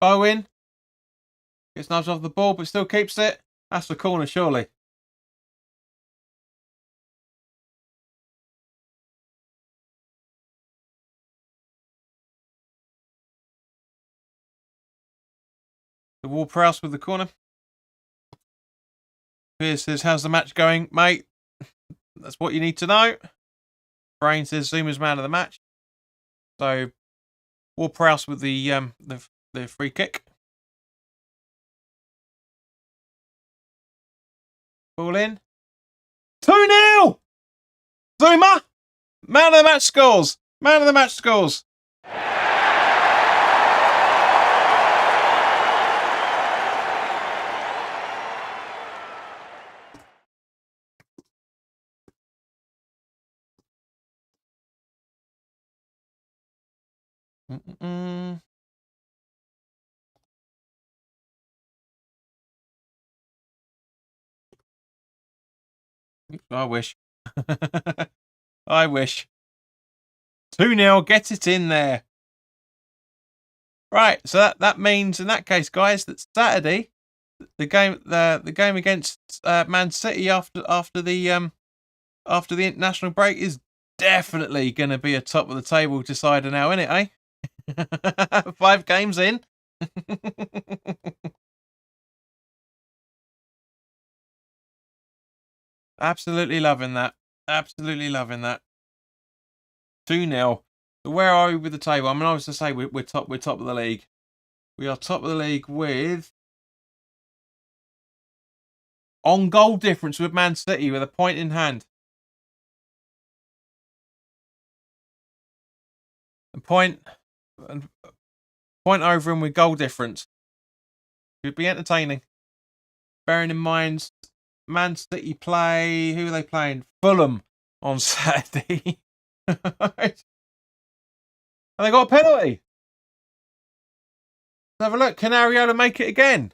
Bowen. Gets nudged off the ball, but still keeps it. That's the corner, surely. The Wall Prowse with the corner. Pierce says, how's the match going, mate? That's what you need to know. Brain says Zuma's man of the match. So Wall Prowse with the free kick. Ball in. 2-0! Zuma! Man of the match scores! Man of the match scores! I wish. I wish. 2-0, get it in there. Right, so that means in that case, guys, that Saturday, the game against Man City after the international break is definitely going to be a top of the table decider now, isn't it? Eh? 5 games in. Absolutely loving that. Absolutely loving that. 2-0. So where are we with the table? I mean, I was to say we're top of the league. We are top of the league with on goal difference with Man City with a point in hand. And point over him with goal difference. Should be entertaining. Bearing in mind, Man City play. Who are they playing? Fulham on Saturday. And they got a penalty. Let's have a look. Can Areola make it again?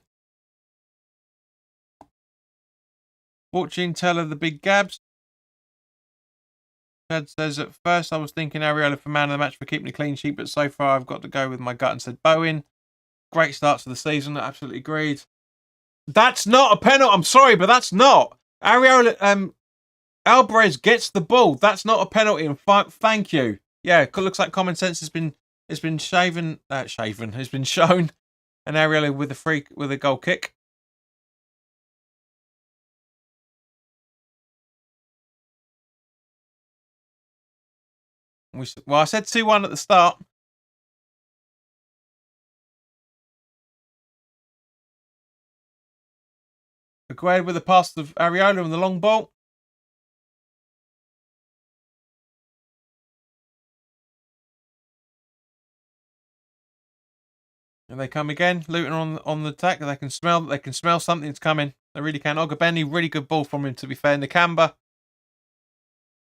Fortune teller, the big Gabs. Chad says, at first I was thinking Areola for man of the match for keeping a clean sheet, but so far I've got to go with my gut and said Bowen. Great start to the season. Absolutely agreed. That's not a penalty. I'm sorry, but that's not. Areola, Alvarez gets the ball. That's not a penalty. And thank you. Yeah, it looks like common sense has been shaven. Has been shown. And Areola with a goal kick. Well, I said 2-1 at the start. Aguero with the pass of Areola and the long ball. And they come again. Luton on the attack. They can smell something's coming. They really can. Ogbeni, really good ball from him, to be fair. Nakamba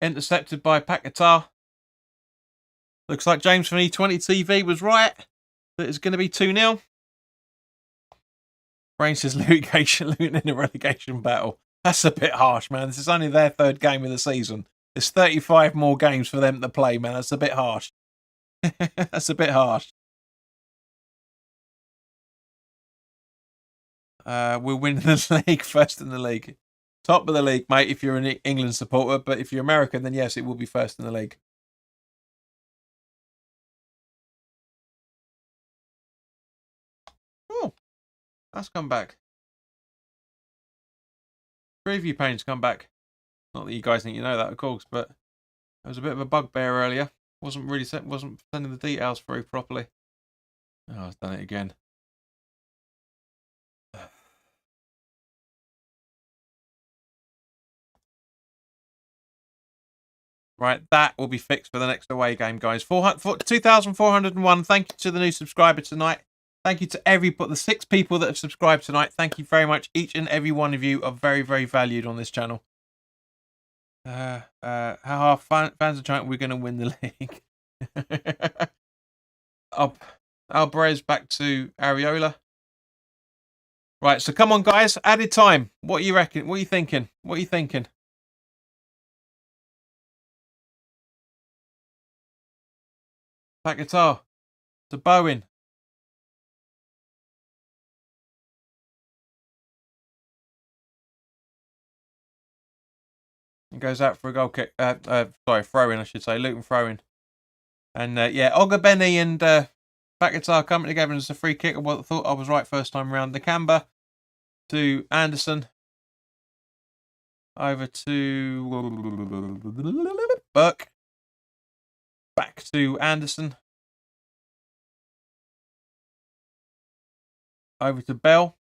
intercepted by Paquetá. Looks like James from E20 TV was right. That it's going to be 2-0. Brain says Luton in a relegation battle. That's a bit harsh, man. This is only their 3rd game of the season. There's 35 more games for them to play, man. That's a bit harsh. That's a bit harsh. We'll win the league, first in the league. Top of the league, mate, if you're an England supporter. But if you're American, then yes, it will be first in the league. Oh, that's come back. Preview pane's come back. Not that you guys think you know that, of course, but there was a bit of a bugbear earlier. Wasn't sending the details through properly. Oh, I've done it again. Right, that will be fixed for the next away game, guys. 2,401. Thank you to the new subscriber tonight. Thank you to the 6 people that have subscribed tonight. Thank you very much. Each and every one of you are very, very valued on this channel. How fans are trying, we're going to win the league. Alvarez back to Areola. Right, so come on, guys. Added time. What do you reckon? What are you thinking? Back guitar to Bowen. And goes out for a goal kick. Throw in, I should say. Luton throw in. And Ogbeni and Paquetá coming together as a free kick. I thought I was right first time round. Nakamba to Anderson. Over to Burke. Back to Anderson. Over to Bell.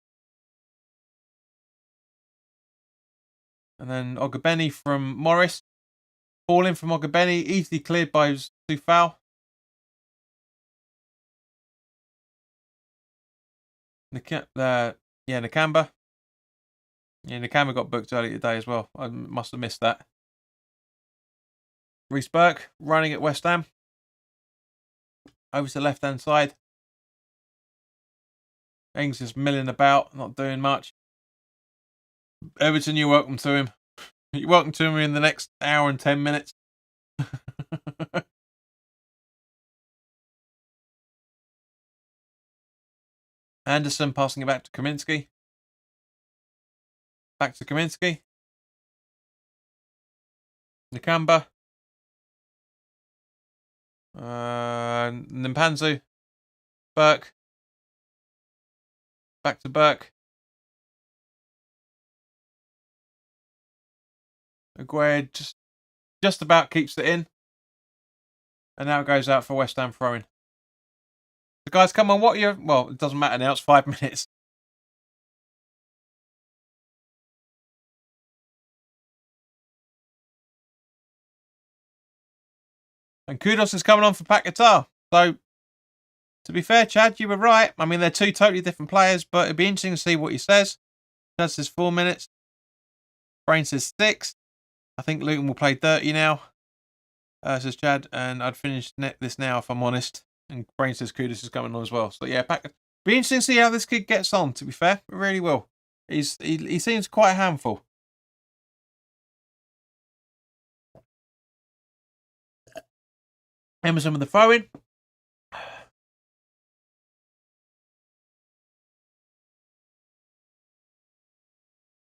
And then Ogbeni from Morris. Ball in from Ogbeni. Easily cleared by Soufal. Nakamba. Yeah, Nakamba got booked earlier today as well. I must have missed that. Reece Burke running at West Ham. Over to the left-hand side. Ings is milling about, not doing much. Everton, you're welcome to him. You're welcome to him in the next hour and 10 minutes. Anderson passing it back to Kaminsky. Back to Kaminsky. Nakamba. Nimpanzu. Burke. Back to Burke. Aguirre just about keeps it in. And now it goes out for West Ham throwing. So guys, come on, what are you... Well, it doesn't matter now, it's 5 minutes. And kudos is coming on for Paquetá. So, to be fair, Chad, you were right. I mean, they're two totally different players, but it'd be interesting to see what he says. Chad says 4 minutes. Brain says 6. I think Luton will play 30 now. Says Chad, and I'd finish this now if I'm honest. And Brain says kudos is coming on as well. So yeah, be interesting to see how this kid gets on, to be fair. It really will. He seems quite a handful. Emerson with the throw-in.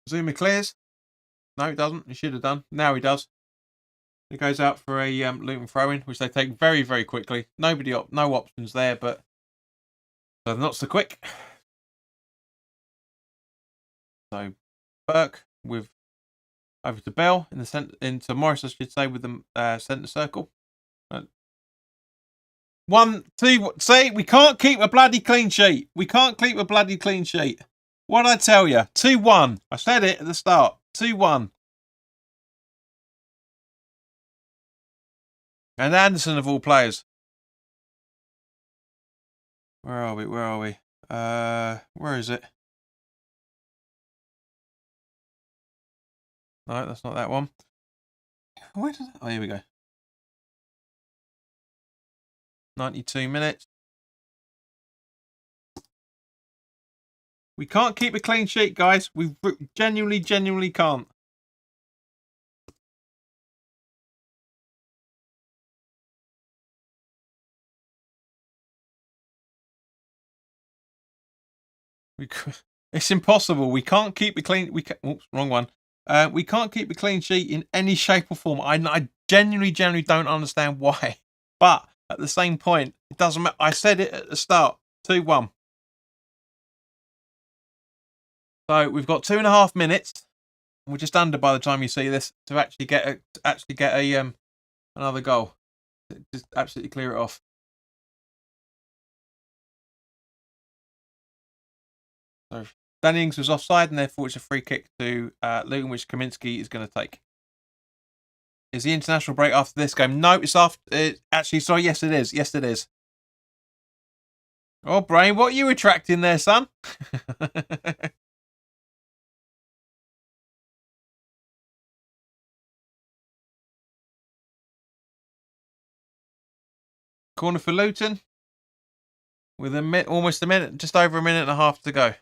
Zuma clears. No, he doesn't. He should have done. Now he does. It goes out for a Luton throw-in, which they take very, very quickly. No options there, but so not so quick. So Burke with over to Bell in the centre, into Morris, I should say, with the centre circle. 1, 2. See, we can't keep a bloody clean sheet. We can't keep a bloody clean sheet. What did I tell you? 2-1. I said it at the start. 2-1. And Anderson of all players. Where are we? Where is it? No, that's not that one. Where does it? Oh, here we go. 92 minutes. We can't keep a clean sheet, guys. We genuinely can't. It's impossible. We can't keep a clean. Oops, wrong one. We can't keep a clean sheet in any shape or form. I genuinely don't understand why. But at the same point, it doesn't matter. I said it at the start. 2-1. So we've got 2.5 minutes. We're just under by the time you see this to actually get another goal. Just absolutely clear it off. So Danny Ings was offside, and therefore it's a free kick to Luton, which Kaminsky is going to take. Is the international break after this game? No, it's after. Sorry, yes it is. Yes it is. Oh, Brain, what are you attracting there, son? Corner for Luton. With almost a minute, just over a minute and a half to go.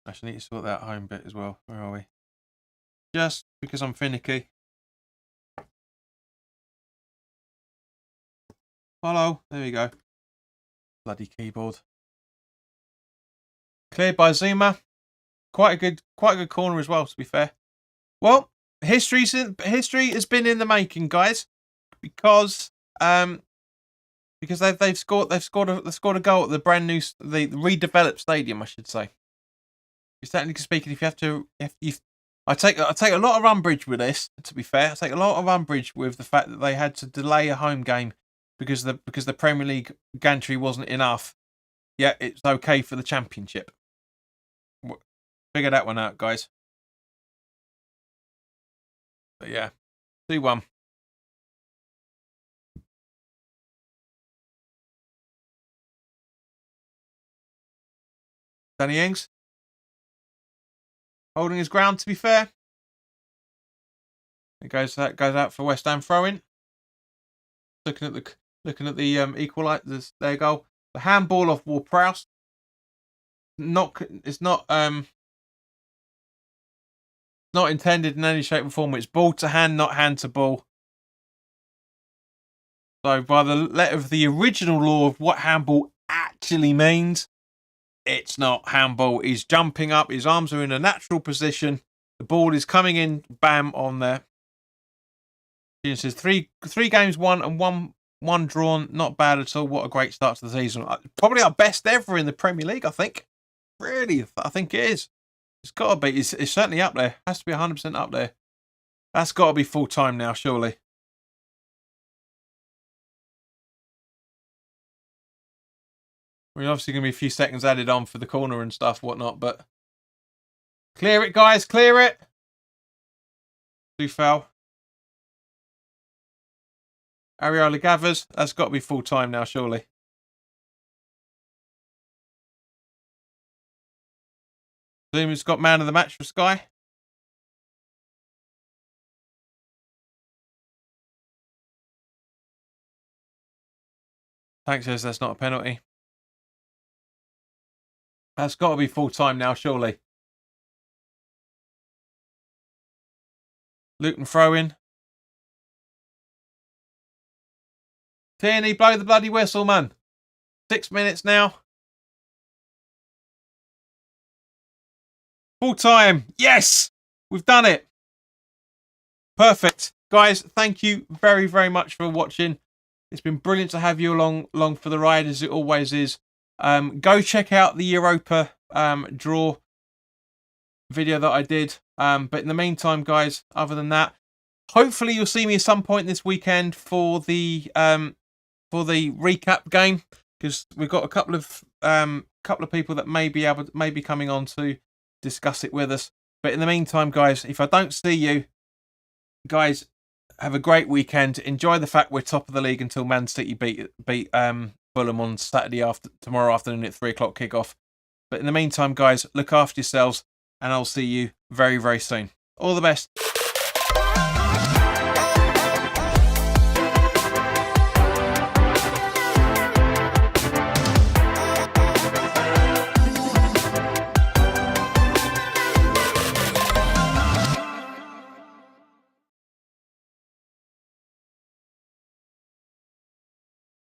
Actually, need to sort that home bit as well. Where are we? Just because I'm finicky. Follow. There we go. Bloody keyboard. Cleared by Zuma. Quite a good corner as well, to be fair. Well, history has been in the making, guys, because they've scored a goal at the brand new, the redeveloped stadium, I should say. Technically speaking, I take a lot of umbrage with this. To be fair, I take a lot of umbrage with the fact that they had to delay a home game because the Premier League gantry wasn't enough. Yeah, it's okay for the Championship. Figure that one out, guys. But yeah, 2-1. Danny Ings holding his ground. To be fair, it goes out for West Ham throw-in. Looking at the equaliser, their goal. The handball off Ward-Prowse. It's not intended in any shape or form. It's ball to hand, not hand to ball. So by the letter of the original law of what handball actually means, It's not handball. He's jumping up. His arms are in a natural position. The ball is coming in, bam, on there. It says three games won and one drawn. Not bad at all. What a great start to the season. Probably our best ever in the Premier League, I think. Really, I think it is. It's got to be. It's certainly up there. Has to be 100% up there. That's got to be full time now, surely. I mean, obviously going to be a few seconds added on for the corner and stuff, whatnot, but clear it, guys, clear it. Too foul. Ariola Gathers, that's got to be full time now, surely. Zoom has got man of the match for Sky. Thanks, says that's not a penalty. That's got to be full time now, surely. Luton throw in. Tierney, blow the bloody whistle, man. 6 minutes now. Full time. Yes! We've done it. Perfect. Guys, thank you very, very much for watching. It's been brilliant to have you along for the ride, as it always is. Go check out the Europa draw video that I did. But in the meantime, guys, other than that, hopefully you'll see me at some point this weekend for the recap game, because we've got a couple of people that may be coming on to discuss it with us. But in the meantime, guys, if I don't see you, guys, have a great weekend. Enjoy the fact we're top of the league until Man City beat Fulham on tomorrow afternoon at 3:00 kickoff. But in the meantime, guys, look after yourselves, and I'll see you very, very soon. All the best.